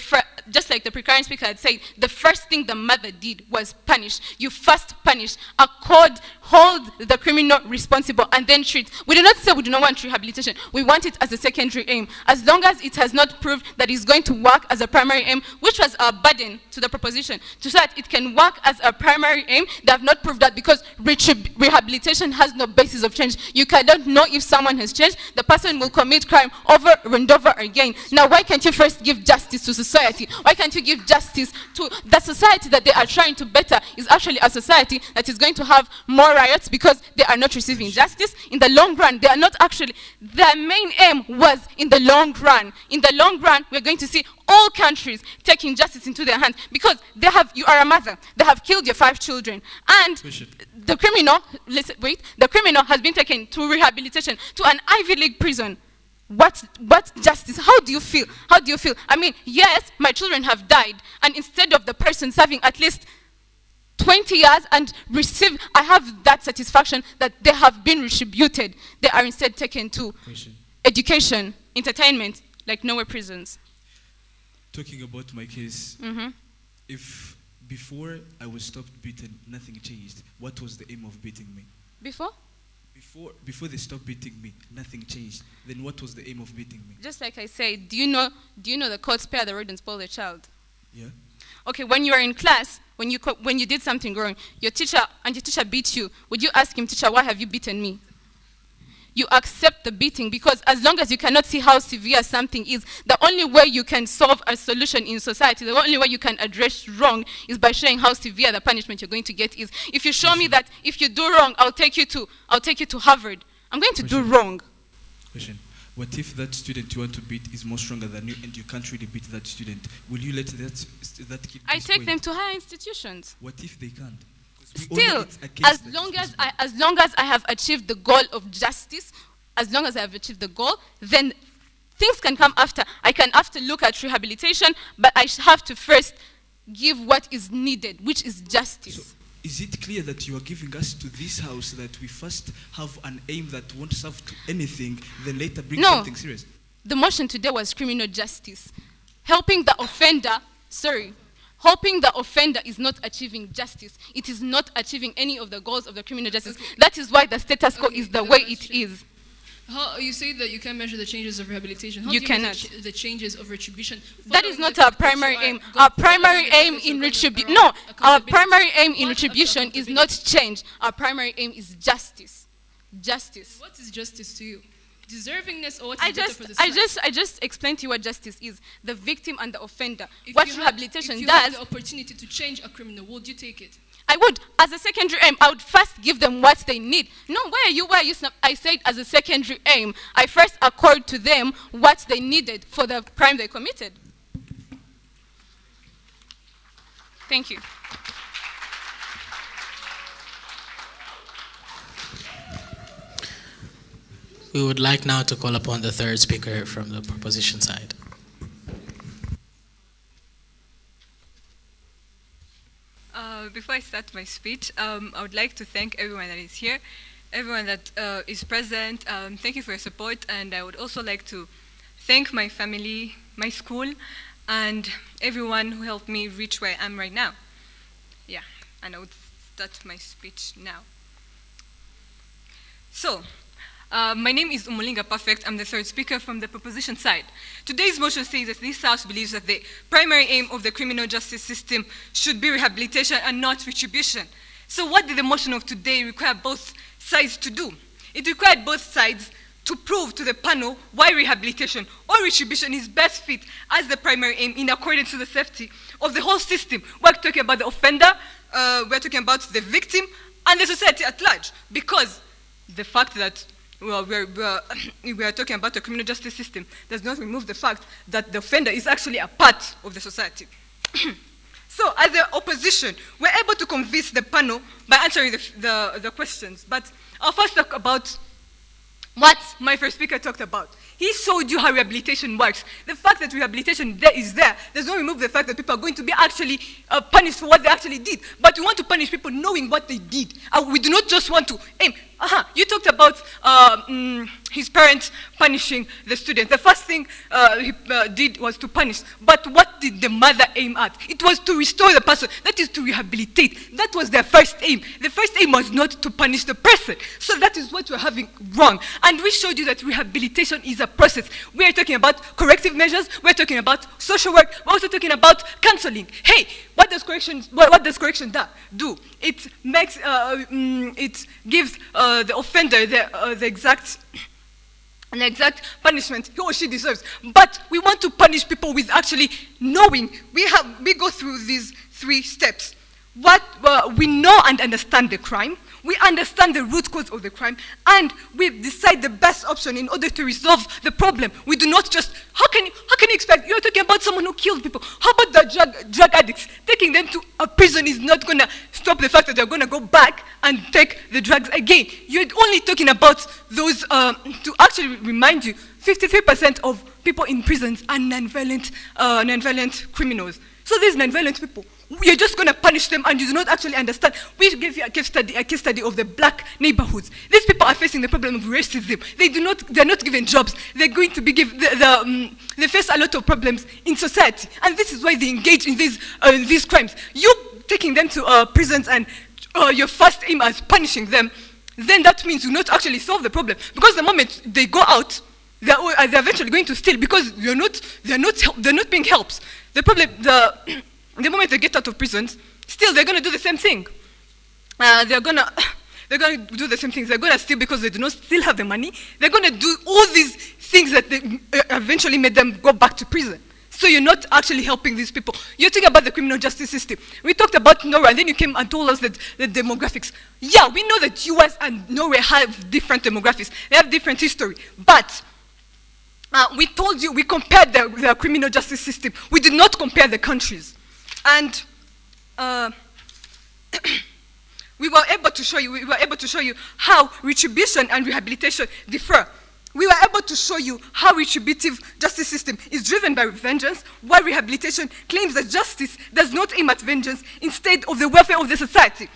precarious speaker had said, the first thing the mother did was punish. You first punish, hold the criminal responsible, and then treat. We do not say we do not want rehabilitation. We want it as a secondary aim. As long as it has not proved that it's going to work as a primary aim, which was a burden to the proposition, to say that it can work as a primary aim, they have not proved that because rehabilitation has no basis of change. You cannot know if someone has changed. The person will commit crime over and over again. Now, why can't you first give justice to society? Why can't you give justice to the society that they are trying to better? Is actually a society that is going to have more riots because they are not receiving justice. In the long run, they are not actually, their main aim was in the long run. In the long run, we're going to see all countries taking justice into their hands because you are a mother, they have killed your 5 children. And the criminal, the criminal has been taken to rehabilitation, to an Ivy League prison. What justice? How do you feel? How do you feel? I mean, yes, my children have died, and instead of the person serving at least 20 years and I have that satisfaction that they have been retributed. They are instead taken to education, entertainment, like Norway prisons. Talking about my case, if before I was stopped beaten, nothing changed, what was the aim of beating me? Before they stopped beating me, nothing changed. Then what was the aim of beating me? Just like I said, do you know the quote, spare the rod and spoil the child? Yeah. Okay, when you are in class, when you did something wrong, your teacher beat you, would you ask him, teacher, why have you beaten me? You accept the beating because as long as you cannot see how severe something is, the only way you can solve a solution in society, the only way you can address wrong is by showing how severe the punishment you're going to get is. If you show me that if you do wrong, I'll take you to Harvard, I'm going to do wrong. Question. What if that student you want to beat is more stronger than you and you can't really beat that student? Will you let that kid I take them to higher institutions. What if they can't? Still, as long as I have achieved the goal of justice, as long as I have achieved the goal, then things can come after. I can have to look at rehabilitation, but I have to first give what is needed, which is justice. is it clear that you are giving us to this house that we first have an aim that won't serve to anything, then later bring something serious? The motion today was criminal justice. Helping the offender, helping the offender is not achieving justice. It is not achieving any of the goals of the criminal justice. Okay. That is why the status quo is the way it is. How, you say that you can measure the changes of rehabilitation. How you do cannot. Measure the changes of retribution? That is not our primary aim. Our primary aim in retribution, no, our primary aim in retribution is not change. Our primary aim is justice. Justice. What is justice to you? Deservingness, or what is better for the society? I just explained to you what justice is. The victim and the offender. If what you rehabilitation if you does. had the opportunity to change a criminal, would you take it? I would. As a secondary aim, I would first give them what they need. No, where are you? I said as a secondary aim, I first accord to them what they needed for the crime they committed. Thank you. We would like now to call upon the third speaker from the proposition side. Before I start my speech, I would like to thank everyone that is here, everyone that is present. Thank you for your support, and I would also like to thank my family, my school, and everyone who helped me reach where I am right now. Yeah, and I would start my speech now. So, my name is Umulinga Perfect. I'm the third speaker from the proposition side. Today's motion says that this House believes that the primary aim of the criminal justice system should be rehabilitation and not retribution. So what did the motion of today require both sides to do? It required both sides to prove to the panel why rehabilitation or retribution is best fit as the primary aim in accordance to the safety of the whole system. We're talking about the offender, we're talking about the victim, and the society at large, because the fact that we are talking about the criminal justice system does not remove the fact that the offender is actually a part of the society. So, as the opposition, we're able to convince the panel by answering the questions. But I'll first talk about what my first speaker talked about. He showed you how rehabilitation works. The fact that rehabilitation is there does not remove the fact that people are going to be actually punished for what they actually did. But we want to punish people knowing what they did. We do not just want to aim. You talked about his parents punishing the student. The first thing he did was to punish. But what did the mother aim at? It was to restore the person. That is to rehabilitate. That was their first aim. The first aim was not to punish the person. So that is what we're having wrong. And we showed you that rehabilitation is a process. We are talking about corrective measures. We're talking about social work. We're also talking about counseling. Hey, what does correction do? It makes, it gives the offender the exact punishment he or she deserves. But we want to punish people with actually knowing. We go through these 3 steps. We know and understand the crime. We understand the root cause of the crime, and we decide the best option in order to resolve the problem. We do not just, how can you expect, you're talking about someone who killed people. How about the drug addicts? Taking them to a prison is not going to stop the fact that they're going to go back and take the drugs again. You're only talking about those, to actually remind you, 53% of people in prisons are non-violent criminals. So these non-violent people, you're just going to punish them and you do not actually understand. We gave you a case study of the black neighborhoods. These people are facing the problem of racism. They're not given jobs. They're going to be they face a lot of problems in society. And this is why they engage in these crimes. You taking them to prisons and your first aim as punishing them, then that means you not actually solve the problem. Because the moment they go out, they're eventually going to steal because they're not being helped. The problem, the moment they get out of prison, still they're going to do the same thing. They're going to do the same things. They're going to steal because they do not still have the money. They're going to do all these things that they eventually made them go back to prison. So you're not actually helping these people. You're talking about the criminal justice system. We talked about Norway, and then you came and told us that the demographics. Yeah, we know that US and Norway have different demographics. They have different history. But we told you, we compared the criminal justice system. We did not compare the countries. And we were able to show you how retribution and rehabilitation differ. We were able to show you how retributive justice system is driven by vengeance, while rehabilitation claims that justice does not aim at vengeance, instead of the welfare of the society.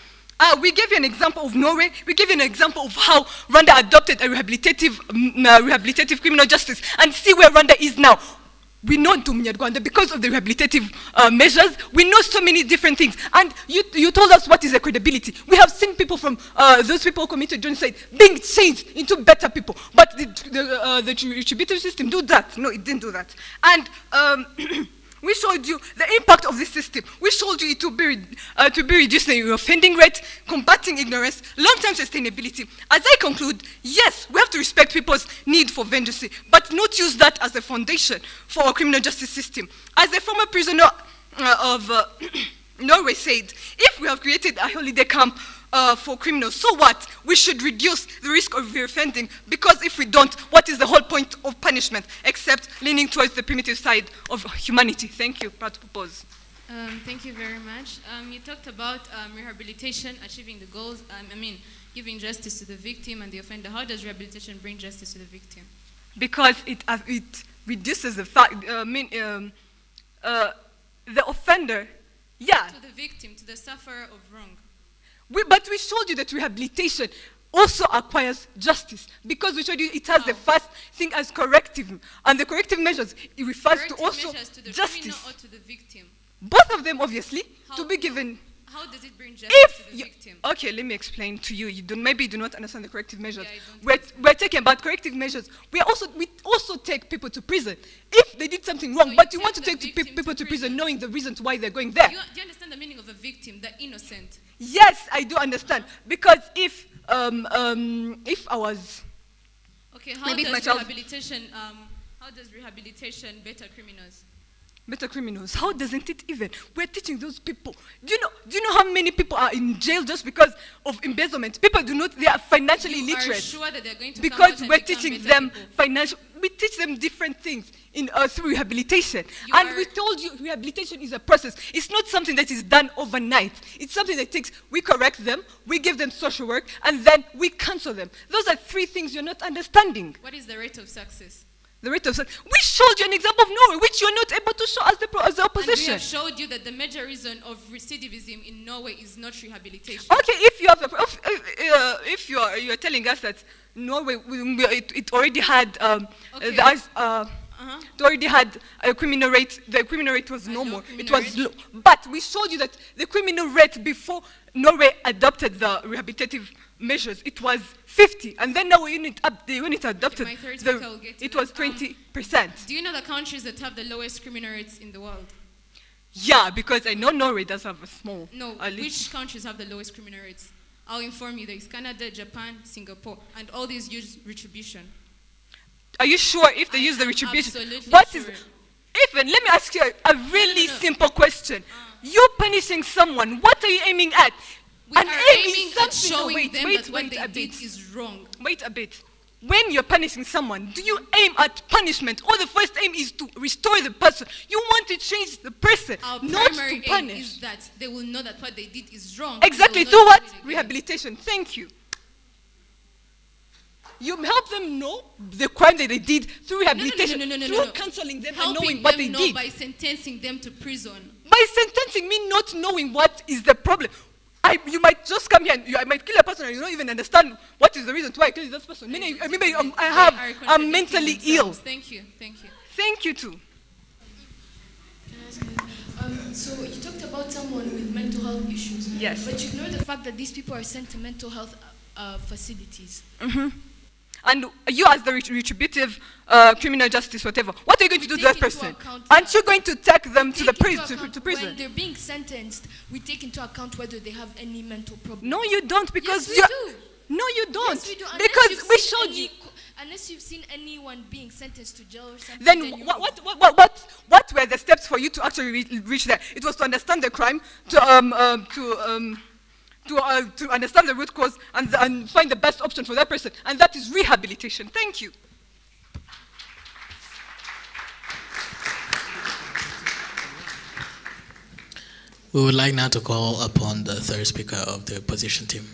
We gave you an example of Norway. We gave you an example of how Rwanda adopted a rehabilitative criminal justice, and see where Rwanda is now. We know to Rwanda because of the rehabilitative measures. We know so many different things. And you told us what is the credibility. We have seen people from those people who committed genocide being changed into better people. But the retributive system do that. No, it didn't do that. And we showed you the impact of this system. We showed you it to be reducing your offending rate, combating ignorance, long-term sustainability. As I conclude, yes, we have to respect people's need for vengeance, but not use that as a foundation for our criminal justice system. As a former prisoner of Norway said, if we have created a holiday camp for criminals, so what? We should reduce the risk of reoffending, because if we don't, what is the whole point of punishment except leaning towards the primitive side of humanity? Thank you. Proud to propose. Thank you very much. You talked about rehabilitation, achieving the goals, giving justice to the victim and the offender. How does rehabilitation bring justice to the victim? Because it reduces the fact, the offender, yeah. To the victim, to the sufferer of wrong. But we showed you that rehabilitation also acquires justice, because we showed you it has the first thing as corrective, and the corrective measures, it refers to also to the justice. Or to the victim? Both of them, obviously, to be given. How does it bring justice to the victim? Okay, let me explain to you. Maybe you do not understand the corrective measures. We're talking about corrective measures. We also take people to prison if they did something wrong. But you want to take people to prison knowing the reasons why they're going there. Do you understand the meaning of a victim, the innocent? Yes, I do understand. Because if I was how does rehabilitation better criminals? Better criminals. How doesn't it even? We're teaching those people. Do you know how many people are in jail just because of embezzlement? People they are financially illiterate. Are sure that they're going to because we're teaching them financial. We teach them different things through rehabilitation. We told you rehabilitation is a process. It's not something that is done overnight. It's something that takes, we correct them, we give them social work, and then we counsel them. Those are three things you're not understanding. What is the rate of success? The rate of success. We showed you an example of Norway, which you're not able to show as the opposition. And we have showed you that the major reason of recidivism in Norway is not rehabilitation. Okay, if you have if you're telling us that Norway it already had it already had a criminal rate. The criminal rate was no more. It was low. But we showed you that the criminal rate before Norway adopted the rehabilitative measures, it was 50, and then now when it adopted, it was 20%. Do you know the countries that have the lowest criminal rates in the world? Yeah, because I know Norway does have a small. No, which countries have the lowest criminal rates? I'll inform you. There is Canada, Japan, Singapore, and all these use retribution. Are you sure if they use the retribution? Absolutely What sure. is? Even let me ask you a really simple question. You're punishing someone. What are you aiming at? We are aiming at showing them that what they did is wrong. Wait a bit. When you're punishing someone, do you aim at punishment, or the first aim is to restore the person? You want to change the person, Our not primary to punish. aim is that they will know that what they did is wrong. Exactly. Through what? Rehabilitation. Thank you. You help them know the crime that they did through rehabilitation, through counseling them and knowing what they did. By sentencing them to prison. By sentencing me not knowing what is the problem. You might just come here and I might kill a person and you don't even understand what is the reason why I killed this person. Maybe I'm mentally ill. Thank you. Thank you. Thank you too. So you talked about someone with mental health issues. Yes. But you ignore the fact that these people are sent to mental health facilities. Mm-hmm. And you as the retributive criminal justice, whatever, what are you going to do to that person? Aren't you going to take them to the prison? When they're being sentenced, we take into account whether they have any mental problem. No, you don't, because yes, we do. No, you don't. Yes, we do. Because we showed you. Unless you've seen anyone being sentenced to jail or something. Then what were the steps for you to actually reach there? It was to understand the crime, to understand the root cause and find the best option for that person, and that is rehabilitation. Thank you. We would like now to call upon the third speaker of the opposition team.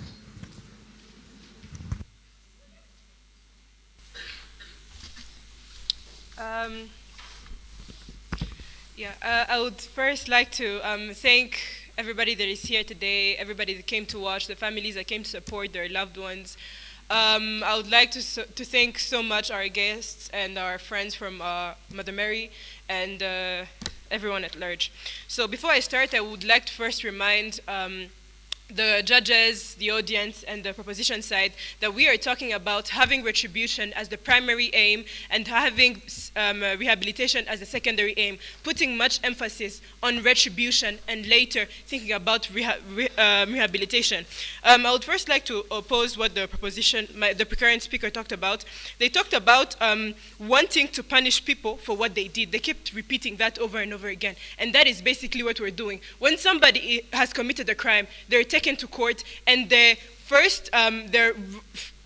I would first like to thank everybody that is here today, everybody that came to watch, the families that came to support their loved ones. I would like to thank so much our guests and our friends from Mother Mary and everyone at large. So before I start, I would like to first remind the judges, the audience, and the proposition side that we are talking about having retribution as the primary aim and having rehabilitation as the secondary aim, putting much emphasis on retribution and later thinking about rehabilitation. I would first like to oppose what the current speaker talked about. They talked about wanting to punish people for what they did. They kept repeating that over and over again. And that is basically what we're doing. When somebody has committed a crime, they're taken to court, and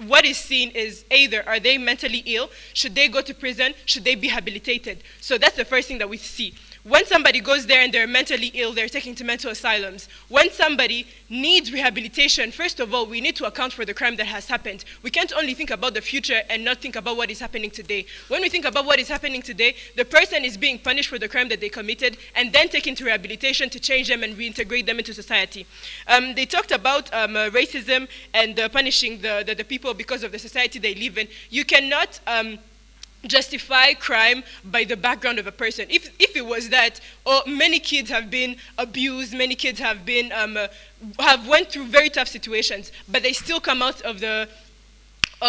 what is seen is either are they mentally ill, should they go to prison, should they be rehabilitated. So that's the first thing that we see. When somebody goes there and they're mentally ill, they're taken to mental asylums. When somebody needs rehabilitation, first of all, we need to account for the crime that has happened. We can't only think about the future and not think about what is happening today. When we think about what is happening today, the person is being punished for the crime that they committed and then taken to rehabilitation to change them and reintegrate them into society. They talked about racism and punishing the people because of the society they live in. You cannot justify crime by the background of a person. If it was that, many kids have been abused, many kids have been have went through very tough situations, but they still come out of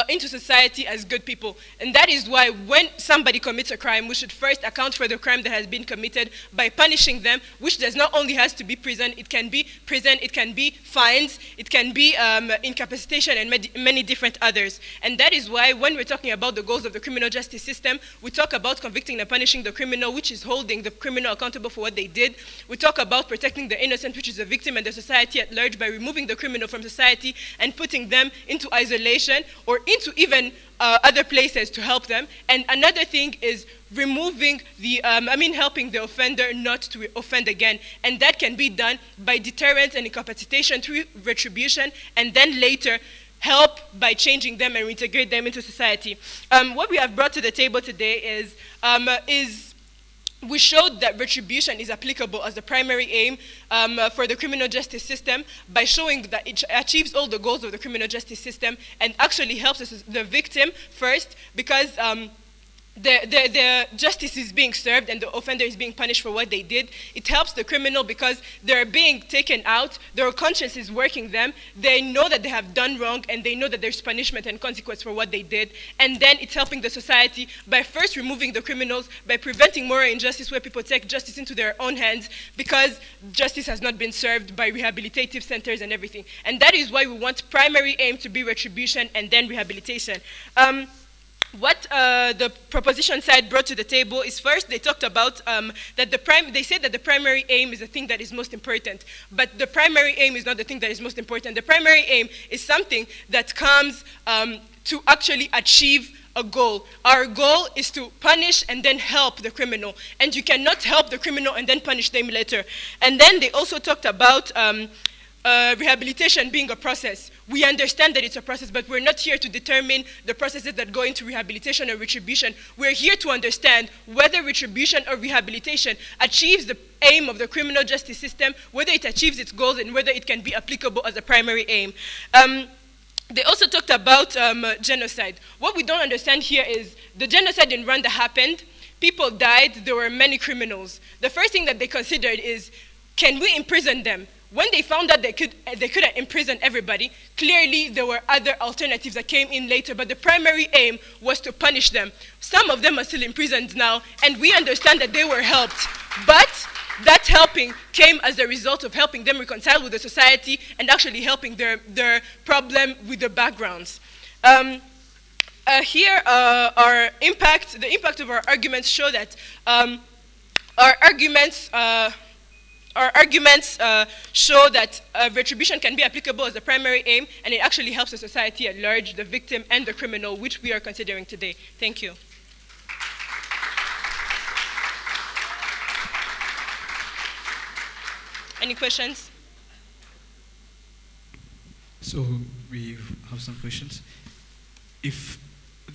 into society as good people. And that is why when somebody commits a crime, we should first account for the crime that has been committed by punishing them, which does not only has to be prison, it can be fines, it can be incapacitation and many different others. And that is why when we're talking about the goals of the criminal justice system, we talk about convicting and punishing the criminal, which is holding the criminal accountable for what they did. We talk about protecting the innocent, which is the victim, and the society at large by removing the criminal from society and putting them into isolation or into even other places to help them. And another thing is removing helping the offender not to offend again. And that can be done by deterrence and incapacitation through retribution, and then later help by changing them and reintegrate them into society. What we have brought to the table today is we showed that retribution is applicable as the primary aim for the criminal justice system by showing that it achieves all the goals of the criminal justice system and actually helps the victim first because the justice is being served and the offender is being punished for what they did. It helps the criminal because they're being taken out, their conscience is working them, they know that they have done wrong and they know that there's punishment and consequence for what they did. And then it's helping the society by first removing the criminals, by preventing moral injustice where people take justice into their own hands because justice has not been served by rehabilitative centers and everything. And that is why we want primary aim to be retribution and then rehabilitation. What the proposition side brought to the table is first they talked about that they said that the primary aim is the thing that is most important, but the primary aim is not the thing that is most important. The primary aim is something that comes to actually achieve a goal. Our goal is to punish and then help the criminal, and you cannot help the criminal and then punish them later. And then they also talked about rehabilitation being a process. We understand that it's a process, but we're not here to determine the processes that go into rehabilitation or retribution. We're here to understand whether retribution or rehabilitation achieves the aim of the criminal justice system, whether it achieves its goals, and whether it can be applicable as a primary aim. They also talked about genocide. What we don't understand here is the genocide in Rwanda happened, people died, there were many criminals. The first thing that they considered is, can we imprison them? When they found out they couldn't imprison everybody, clearly there were other alternatives that came in later, but the primary aim was to punish them. Some of them are still imprisoned now, and we understand that they were helped. But that helping came as a result of helping them reconcile with the society and actually helping their problem with the backgrounds. Here, the impact of our arguments show that our arguments show that retribution can be applicable as the primary aim, and it actually helps the society at large, the victim and the criminal, which we are considering today. Thank you. Any questions? So we have some questions. If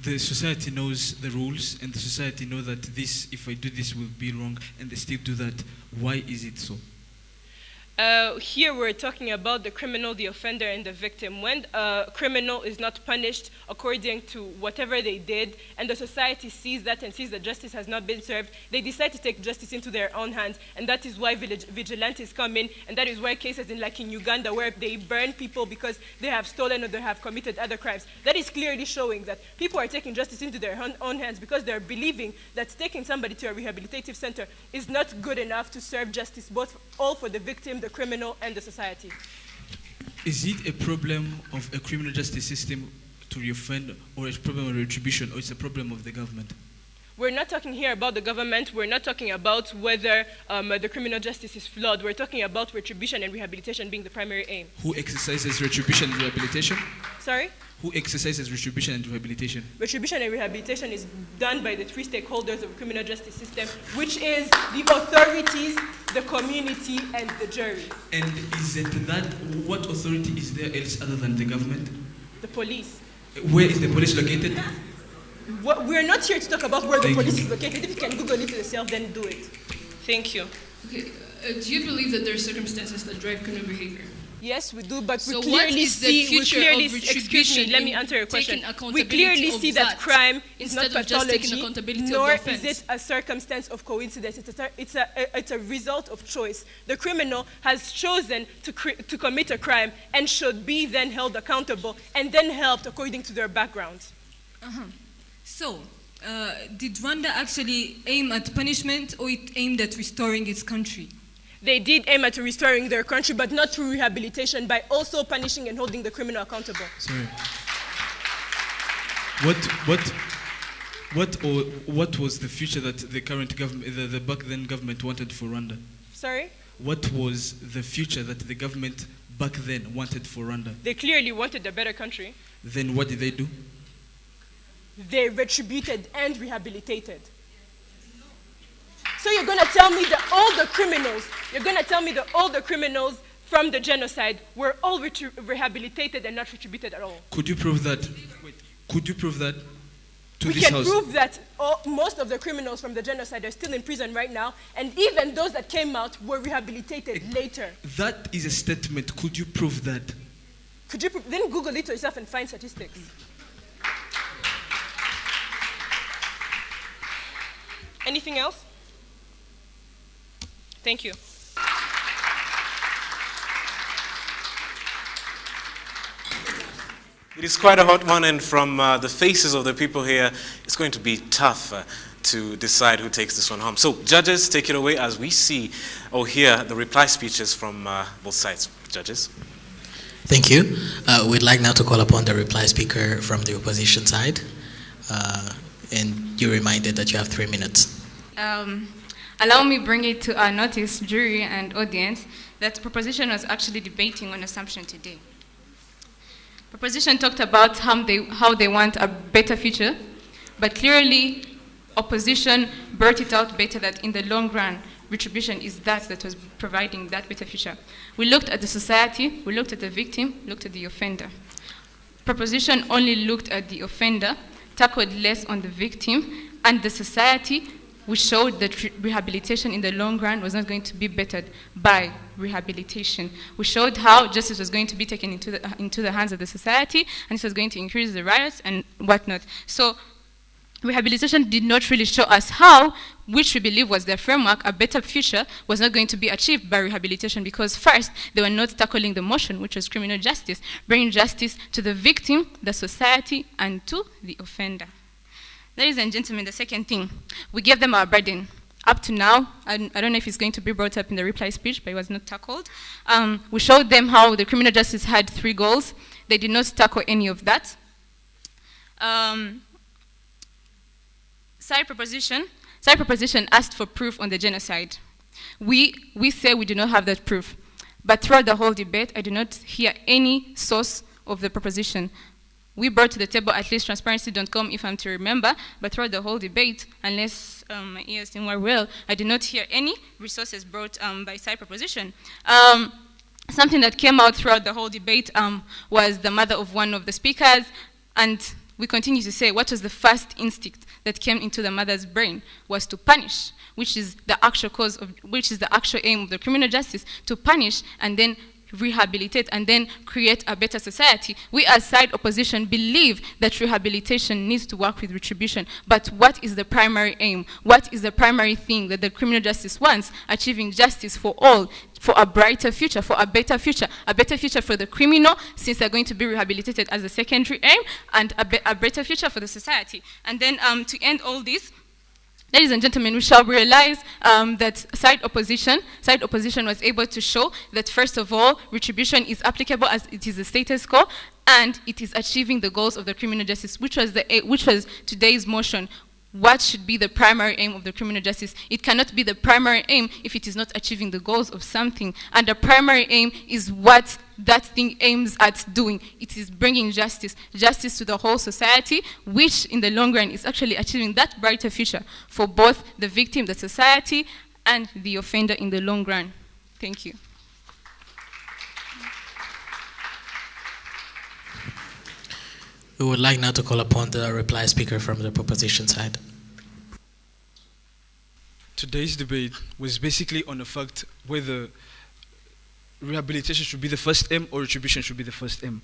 the society knows the rules and the society know that this, if I do this, will be wrong, and they still do that, why is it so? Here we're talking about the criminal, the offender, and the victim. When a criminal is not punished according to whatever they did, and the society sees that and sees that justice has not been served, they decide to take justice into their own hands, and that is why vigilantes come in, and that is why cases like in Uganda where they burn people because they have stolen or they have committed other crimes. That is clearly showing that people are taking justice into their own hands because they're believing that taking somebody to a rehabilitative center is not good enough to serve justice, all for the victim, the criminal, and the society. Is it a problem of a criminal justice system to reoffend, or a problem of retribution, or it's a problem of the government? We're not talking here about the government. We're not talking about whether the criminal justice is flawed. We're talking about retribution and rehabilitation being the primary aim. Who exercises retribution and rehabilitation? Sorry? Who exercises retribution and rehabilitation? Retribution and rehabilitation is done by the three stakeholders of the criminal justice system, which is the authorities, the community, and the jury. And is it that, what authority is there else other than the government? The police. Where is the police located? We're not here to talk about where the police is located. If you can Google it yourself, then do it. Thank you. Okay. Do you believe that there are circumstances that drive criminal behavior? Yes, we do, but So we clearly what is the see, future of excuse me, let me answer your question. We accountability clearly of see that crime is not instead of just taking pathology, accountability of the nor offense? is it a circumstance of coincidence. It's a result of choice. The criminal has chosen to commit a crime and should be then held accountable and then helped according to their background. So, did Rwanda actually aim at punishment, or it aimed at restoring its country? They did aim at restoring their country, but not through rehabilitation, by also punishing and holding the criminal accountable. Sorry. What was the future that the current government, the back then government wanted for Rwanda? Sorry? What was the future that the government back then wanted for Rwanda? They clearly wanted a better country. Then what did they do? They retributed and rehabilitated. So you're going to tell me that all the criminals from the genocide were all rehabilitated and not retributed at all? Could you prove that? Wait, could you prove that to We this can house? prove that most of the criminals from the genocide are still in prison right now, and even those that came out were rehabilitated later. That is a statement. Could you prove that? Could you then Google it yourself and find statistics? Anything else? Thank you. It is quite a hot one, and from the faces of the people here, it's going to be tough to decide who takes this one home. So, judges, take it away as we see or hear the reply speeches from both sides. Judges. Thank you. We'd like now to call upon the reply speaker from the opposition side. And you're reminded that you have 3 minutes. Allow me bring it to our notice, jury and audience, that proposition was actually debating on assumption today. Proposition talked about how they want a better future, but clearly opposition brought it out better that in the long run, retribution is that was providing that better future. We looked at the society, we looked at the victim, looked at the offender. Proposition only looked at the offender, tackled less on the victim, and the society. We showed that rehabilitation in the long run was not going to be bettered by rehabilitation. We showed how justice was going to be taken into the hands of the society, and this was going to increase the riots and whatnot. So rehabilitation did not really show us how, which we believe was their framework, a better future was not going to be achieved by rehabilitation, because first, they were not tackling the motion, which was criminal justice, bringing justice to the victim, the society, and to the offender. Ladies and gentlemen, the second thing, we gave them our burden. Up to now, I don't know if it's going to be brought up in the reply speech, but it was not tackled. We showed them how the criminal justice had 3 goals. They did not tackle any of that. Side proposition asked for proof on the genocide. We say we do not have that proof. But throughout the whole debate, I do not hear any source of the proposition. We brought to the table at least transparency.com, if I'm to remember, but throughout the whole debate, unless my ears didn't work well, I did not hear any resources brought by side proposition. Something that came out throughout the whole debate was the mother of one of the speakers, and we continue to say, what was the first instinct that came into the mother's brain was to punish, which is the actual cause of, which is the actual aim of the criminal justice, to punish and then rehabilitate and then create a better society. We as side opposition believe that rehabilitation needs to work with retribution. But what is the primary aim? What is the primary thing that the criminal justice wants? Achieving justice for all, for a brighter future, for a better future for the criminal, since they're going to be rehabilitated as a secondary aim, and a better future for the society. And then to end all this, ladies and gentlemen, we shall realize that side opposition was able to show that, first of all, retribution is applicable as it is the status quo, and it is achieving the goals of the criminal justice, which was today's motion. What should be the primary aim of the criminal justice? It cannot be the primary aim if it is not achieving the goals of something. And the primary aim is what that thing aims at doing. It is bringing justice to the whole society, which in the long run is actually achieving that brighter future for both the victim, the society, and the offender in the long run. Thank you. We would like now to call upon the reply speaker from the proposition side. Today's debate was basically on the fact whether rehabilitation should be the first aim or retribution should be the first aim.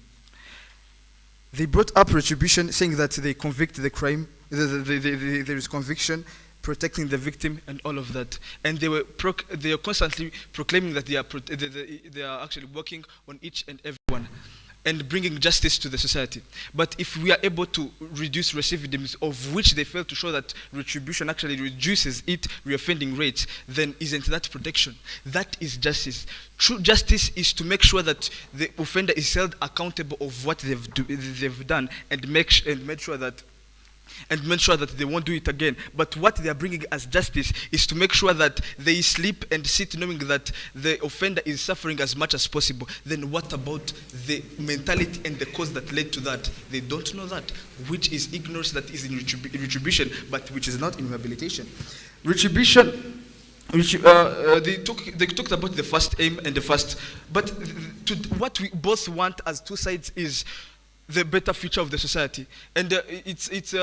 They brought up retribution, saying that they convict the crime, there is conviction, protecting the victim, and all of that. And they are constantly proclaiming that they are actually working on each and every one and bringing justice to the society. But if we are able to reduce recidivism, of which they fail to show that retribution actually reduces reoffending rates, then isn't that protection? That is justice. True justice is to make sure that the offender is held accountable of what they've done, and make sure that they won't do it again. But what they are bringing as justice is to make sure that they sleep and sit knowing that the offender is suffering as much as possible. Then what about the mentality and the cause that led to that? They don't know that, which is ignorance that is in retribution, but which is not in rehabilitation. Retribution, they talked about the first aim and the first, but what we both want as two sides is the better future of the society, and it's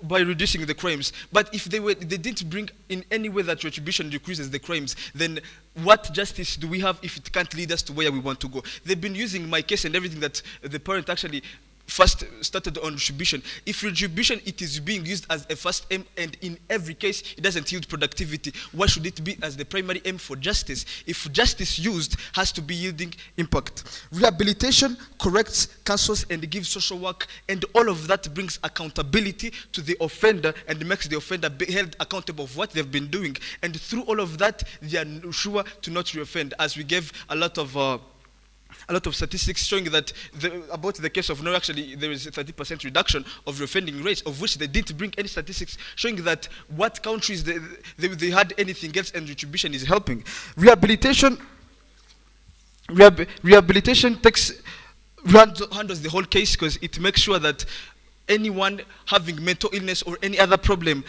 by reducing the crimes. But if they didn't bring in any way that retribution decreases the crimes, then what justice do we have if it can't lead us to where we want to go? They've been using my case and everything that the parent actually first started on retribution. If retribution, it is being used as a first aim, and in every case it doesn't yield productivity, why should it be as the primary aim for justice? If justice used has to be yielding impact. Rehabilitation corrects, counsels, and gives social work, and all of that brings accountability to the offender and makes the offender be held accountable of what they've been doing, and through all of that they are sure to not reoffend, as we gave a lot of statistics showing that about the case of Norway, actually there is a 30% reduction of reoffending rates, of which they didn't bring any statistics showing that what countries they had anything else, and retribution is helping. Rehabilitation handles the whole case, because it makes sure that anyone having mental illness or any other problem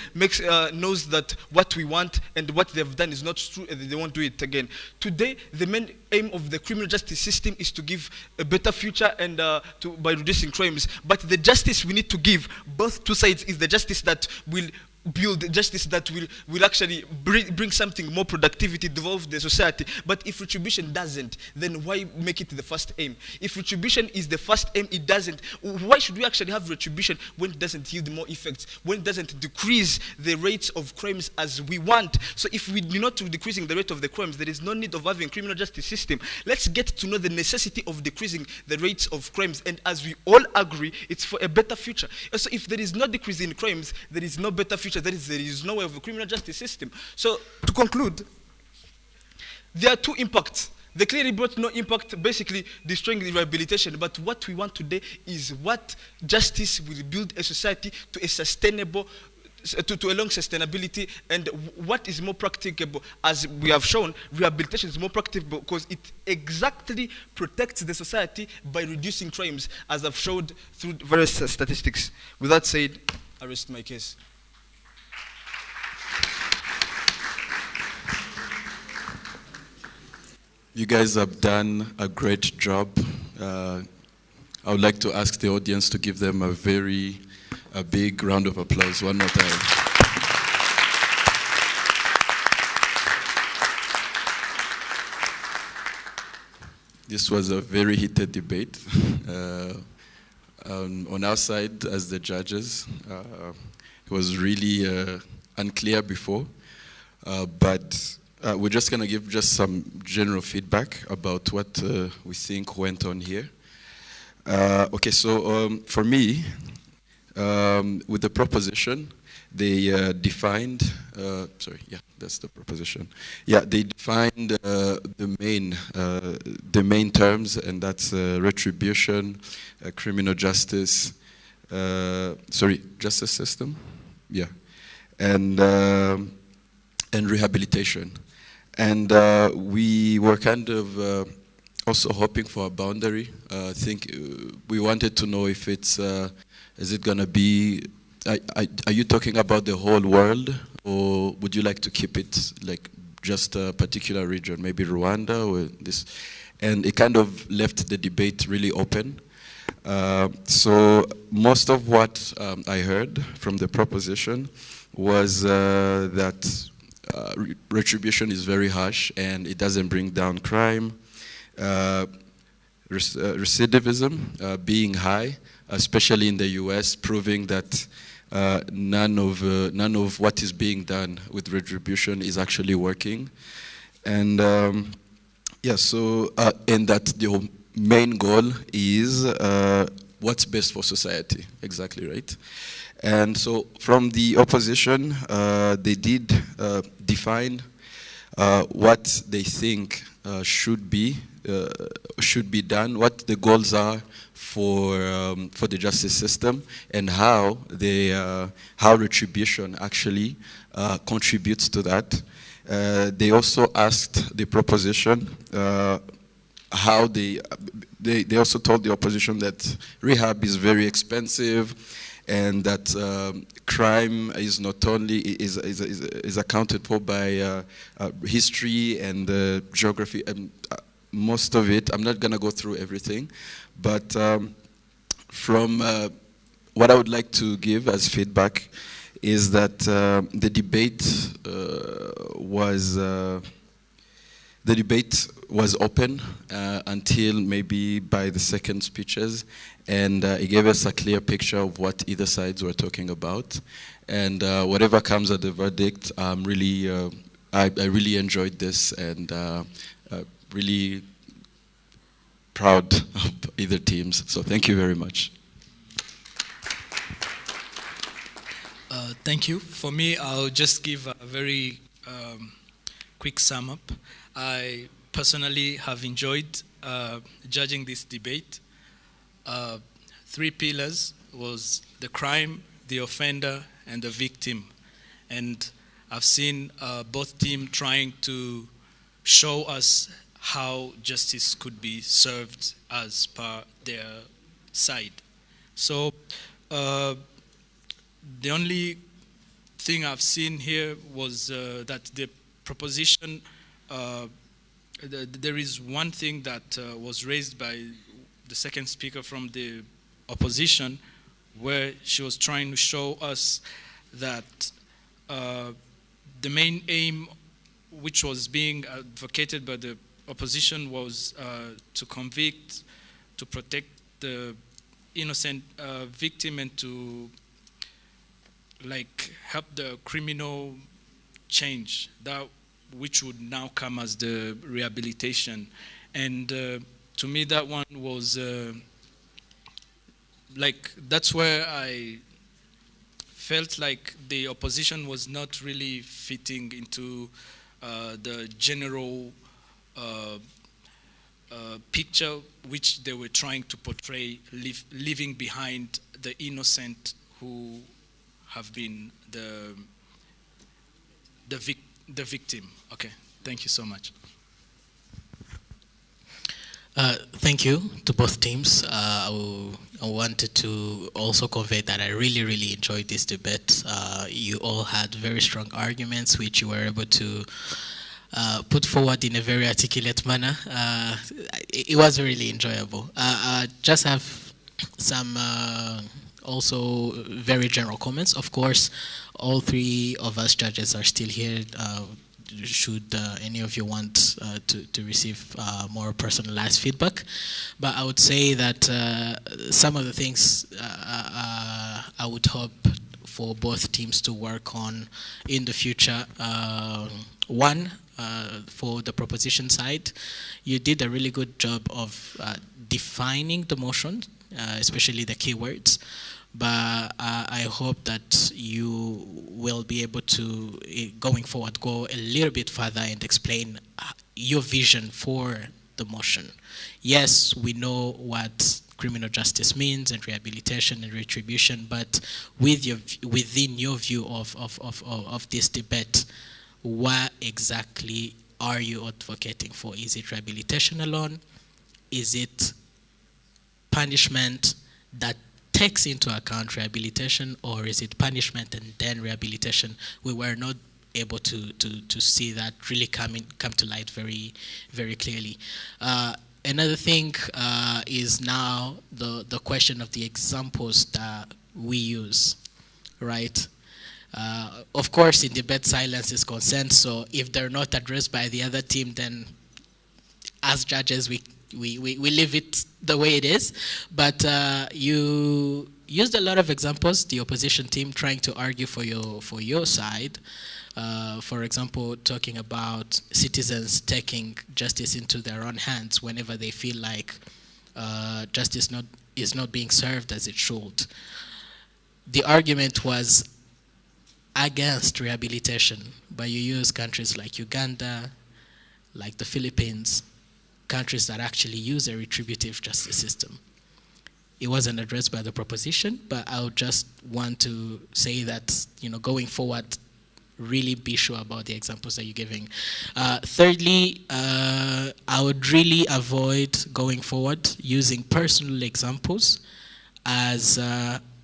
knows that what we want and what they've done is not true, and they won't do it again. Today, the main aim of the criminal justice system is to give a better future and by reducing crimes. But the justice we need to give both two sides is the justice that will build justice, that will actually bring something more productivity, devolve the society. But if retribution doesn't, then why make it the first aim? If retribution is the first aim, it doesn't. Why should we actually have retribution when it doesn't yield more effects, when it doesn't decrease the rates of crimes as we want? So if we do not decreasing the rate of the crimes, there is no need of having criminal justice system. Let's get to know the necessity of decreasing the rates of crimes, and as we all agree, it's for a better future. So if there is no decrease in crimes, there is no better future. There is no way of a criminal justice system. So to conclude, there are two impacts. They clearly brought no impact, basically destroying the rehabilitation. But what we want today is what justice will build a society to a sustainable, to a long sustainability, and what is more practicable. As we have shown, rehabilitation is more practicable because it exactly protects the society by reducing crimes, as I've showed through various statistics. With that said, I rest my case. You guys have done a great job. I would like to ask the audience to give them a very a big round of applause one more time. This was a very heated debate. On our side, as the judges, it was really unclear before, but we're just going to give just some general feedback about what we think went on here. Okay, so for me, with the proposition, they defined, sorry, yeah, that's the proposition. Yeah, they defined the main terms, and that's retribution, criminal justice, justice system, yeah, and rehabilitation. And we were kind of also hoping for a boundary. I think we wanted to know if it's, is it going to be, are you talking about the whole world, or would you like to keep it like just a particular region, maybe Rwanda or this? And it kind of left the debate really open. So most of what I heard from the proposition was that retribution is very harsh and it doesn't bring down crime. Recidivism being high, especially in the US, proving that none of what is being done with retribution is actually working. And yeah, so, and that the main goal is what's best for society, exactly, right? And so from the opposition, they did define what they think should be done, what the goals are for the justice system, and how retribution actually contributes to that. They also asked the proposition how they also told the opposition that rehab is very expensive, and that crime is not only is accounted for by history and geography, and most of it. I'm not going to go through everything, but from what I would like to give as feedback is that the debate was open until maybe by the second speeches, and it gave us a clear picture of what either sides were talking about. And whatever comes at the verdict, I really enjoyed this, and really proud of either teams. So thank you very much. Thank you. For me, I'll just give a very quick sum up. I personally have enjoyed judging this debate. 3 pillars was the crime, the offender, and the victim. And I've seen both teams trying to show us how justice could be served as per their side. So the only thing I've seen here was that the proposition, there is one thing that was raised by the second speaker from the opposition, where she was trying to show us that the main aim which was being advocated by the opposition was to convict, to protect the innocent victim, and to help the criminal change, that which would now come as the rehabilitation. And to me, that one was that's where I felt like the opposition was not really fitting into the general picture which they were trying to portray, leaving behind the innocent who have been the victim. Okay, thank you so much. Thank you to both teams. I wanted to also convey that I really enjoyed this debate. You all had very strong arguments which you were able to put forward in a very articulate manner. It was really enjoyable. I just have some also very general comments. Of course, all three of us judges are still here. Should any of you want to receive more personalized feedback. But I would say that some of the things I would hope for both teams to work on in the future. One, for the proposition side, you did a really good job of defining the motion, especially the keywords. But I hope that you will be able to, going forward, go a little bit further and explain your vision for the motion. Yes, we know what criminal justice means and rehabilitation and retribution, but within your view of this debate, what exactly are you advocating for? Is it rehabilitation alone? Is it punishment that takes into account rehabilitation, or is it punishment and then rehabilitation? We were not able to see that really come to light very, very clearly. Another thing is now the question of the examples that we use, right? Of course, in debate, silence is consent, so if they're not addressed by the other team, then as judges, we leave it the way it is. But you used a lot of examples, the opposition team trying to argue for your side. For example, talking about citizens taking justice into their own hands whenever they feel like justice is not being served as it should. The argument was against rehabilitation, but you use countries like Uganda, like the Philippines, countries that actually use a retributive justice system. It wasn't addressed by the proposition, but I would just want to say that, going forward, really be sure about the examples that you're giving. Thirdly, I would really avoid going forward using personal examples as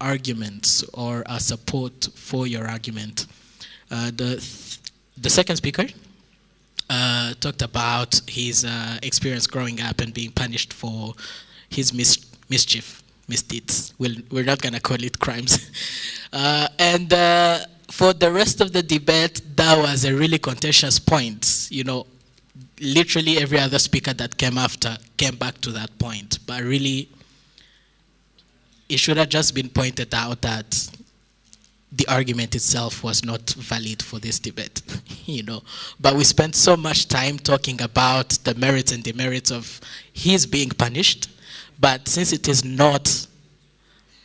arguments or a support for your argument. The second speaker talked about his experience growing up and being punished for his misdeeds. We're not going to call it crimes. And for the rest of the debate, that was a really contentious point. Literally every other speaker that came after came back to that point. But really, it should have just been pointed out that the argument itself was not valid for this debate, But we spent so much time talking about the merits and demerits of his being punished. But since it is not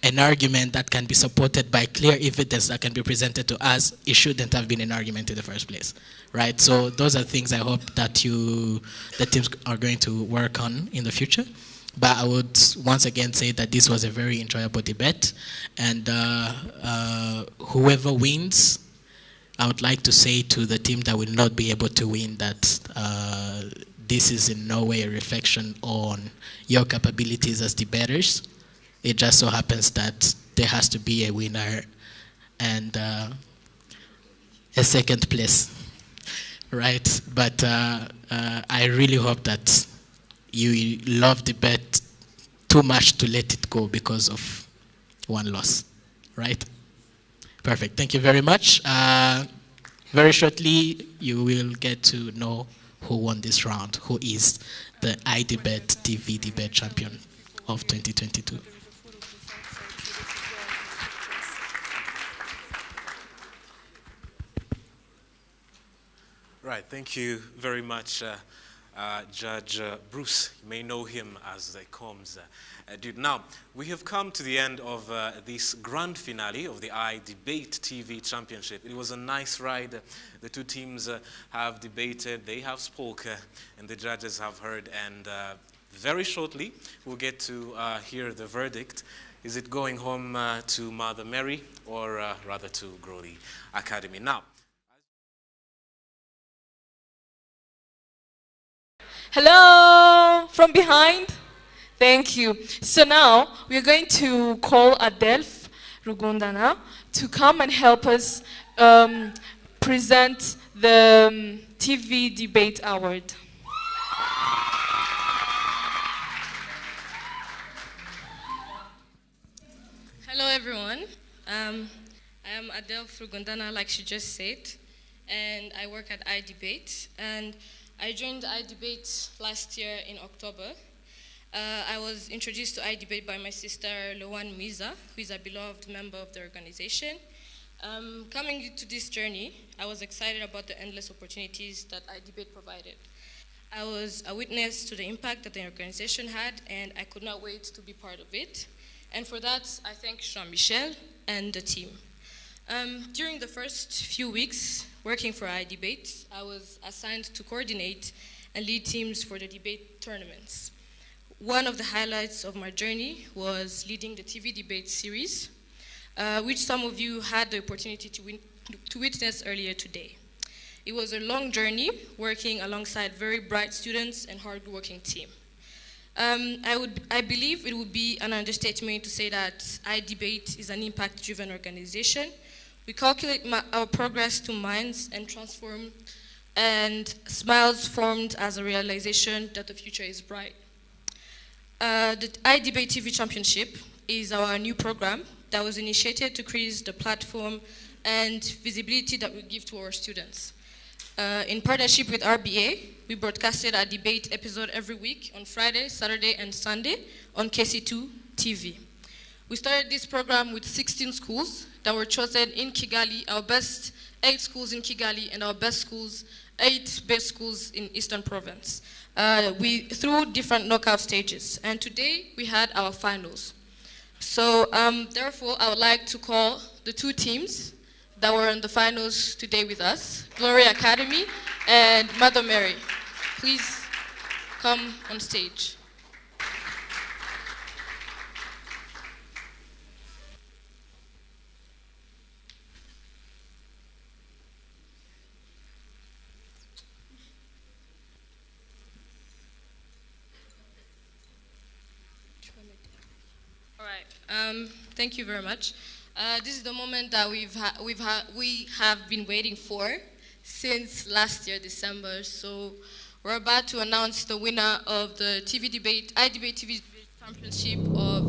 an argument that can be supported by clear evidence that can be presented to us, it shouldn't have been an argument in the first place, right? So those are things I hope that the teams are going to work on in the future. But I would once again say that this was a very enjoyable debate, and whoever wins, I would like to say to the team that will not be able to win that this is in no way a reflection on your capabilities as debaters. It just so happens that there has to be a winner and a second place, right? But I really hope that you love debate too much to let it go because of one loss, right? Perfect, thank you very much. Very shortly, you will get to know who won this round, who is the iDebate TV debate champion of 2022. Right, thank you very much, Judge Bruce. You may know him as the Combs dude. Now, we have come to the end of this grand finale of the iDebate TV Championship. It was a nice ride. The two teams have debated, they have spoken, and the judges have heard. And very shortly, we'll get to hear the verdict. Is it going home to Mother Mary or rather to Growley Academy? Now, hello, from behind. Thank you. So now we're going to call Adelph Rugundana to come and help us present the TV Debate Award. Hello, everyone. I am Adele Frugondana, like she just said, and I work at iDebate. And I joined iDebate last year in October. I was introduced to iDebate by my sister, Loan Miza, who is a beloved member of the organization. Coming into this journey, I was excited about the endless opportunities that iDebate provided. I was a witness to the impact that the organization had, and I could not wait to be part of it. And for that, I thank Jean-Michel and the team. During the first few weeks working for iDebate, I was assigned to coordinate and lead teams for the debate tournaments. One of the highlights of my journey was leading the TV debate series, which some of you had the opportunity to witness earlier today. It was a long journey working alongside very bright students and hard-working team. I believe it would be an understatement to say that iDebate is an impact-driven organization. We calculate our progress to minds and transform, and smiles formed as a realization that the future is bright. The iDebate TV Championship is our new program that was initiated to increase the platform and visibility that we give to our students. In partnership with RBA, we broadcasted a debate episode every week on Friday, Saturday, and Sunday on KC2 TV. We started this program with 16 schools that were chosen in Kigali, our best 8 schools in Kigali, and our best schools, 8 best schools in Eastern Province. Through different knockout stages. And today, we had our finals. So, therefore, I would like to call the 2 teams that were in the finals today with us, Glory Academy and Mother Mary. Please come on stage. All right, thank you very much. This is the moment that we have been waiting for since last year, December. So we're about to announce the winner of the iDebate TV Debate Championship of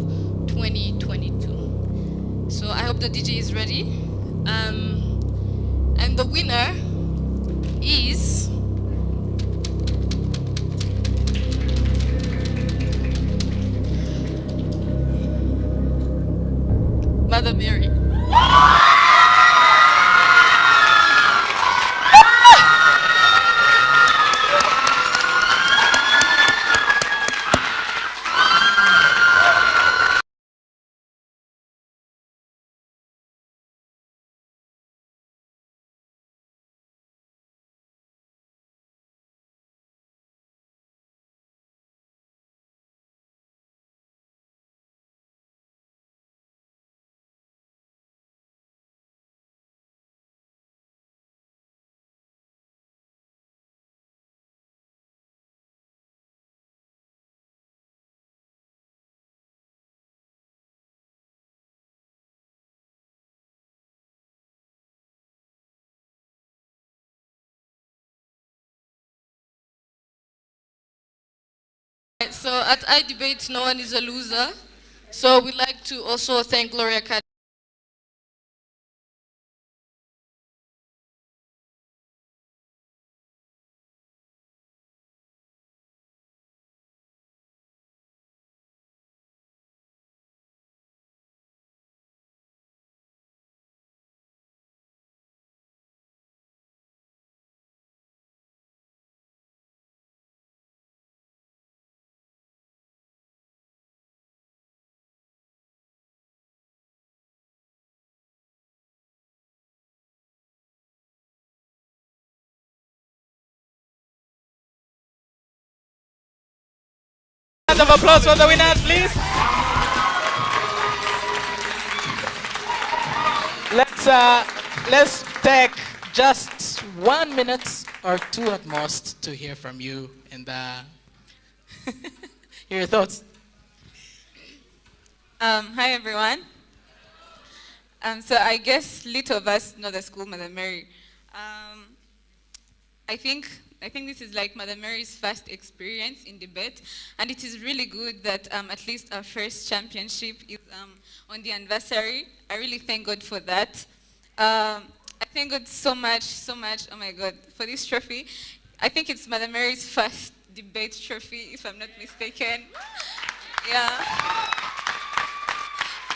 2022. So I hope the DJ is ready. And the winner is Mother Mary. So at iDebate, no one is a loser. So we'd like to also thank Gloria Academy. Round of applause for the winners, please. Let's take just 1 minute or 2 at most to hear from you and your thoughts. Hi everyone. So I guess little of us know the school, Mother Mary. I think I think this is like Mother Mary's first experience in debate, and it is really good that at least our first championship is on the anniversary. I really thank God for that. I thank God so much, oh my God, for this trophy. I think it's Mother Mary's first debate trophy, if I'm not mistaken. Yeah.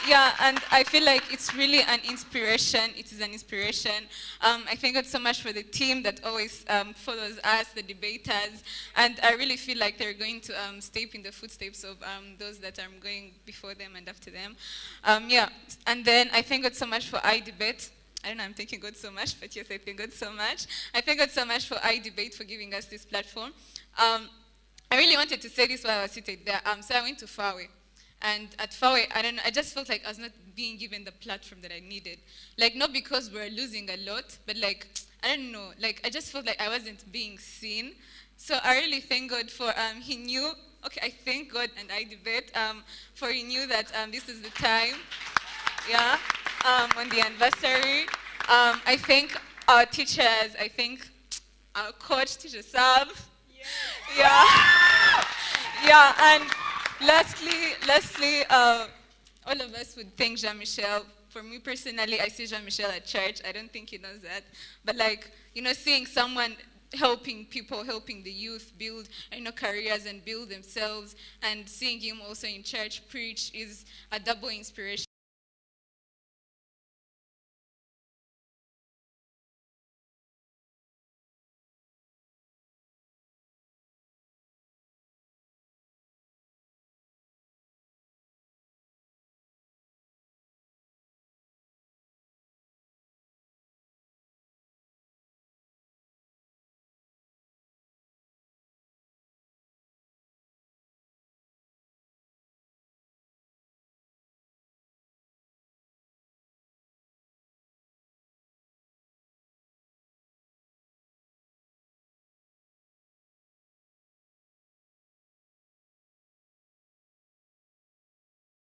Yeah, and I feel like it's really an inspiration. It is an inspiration. I thank God so much for the team that always follows us, the debaters, and I really feel like they're going to step in the footsteps of those that are going before them and after them. Yeah, and then I thank God so much for iDebate. I don't know, I'm thanking God so much, but yes, I thank God so much. I thank God so much for iDebate for giving us this platform. I really wanted to say this while I was seated there. So I went to Fawe. And at Fawe, I just felt like I was not being given the platform that I needed. Like, not because we're losing a lot, but like, I don't know, like, I just felt like I wasn't being seen. So I really thank God for, he knew, okay, I thank God and iDebate for he knew that this is the time, yeah, on the anniversary. I thank our teachers, I thank our coach, Teacher Sab. Yeah, yeah, and lastly, all of us would thank Jean-Michel. For me personally, I see Jean-Michel at church. I don't think he knows that. But like, you know, seeing someone helping people, helping the youth build, you know, careers and build themselves, and seeing him also in church preach is a double inspiration.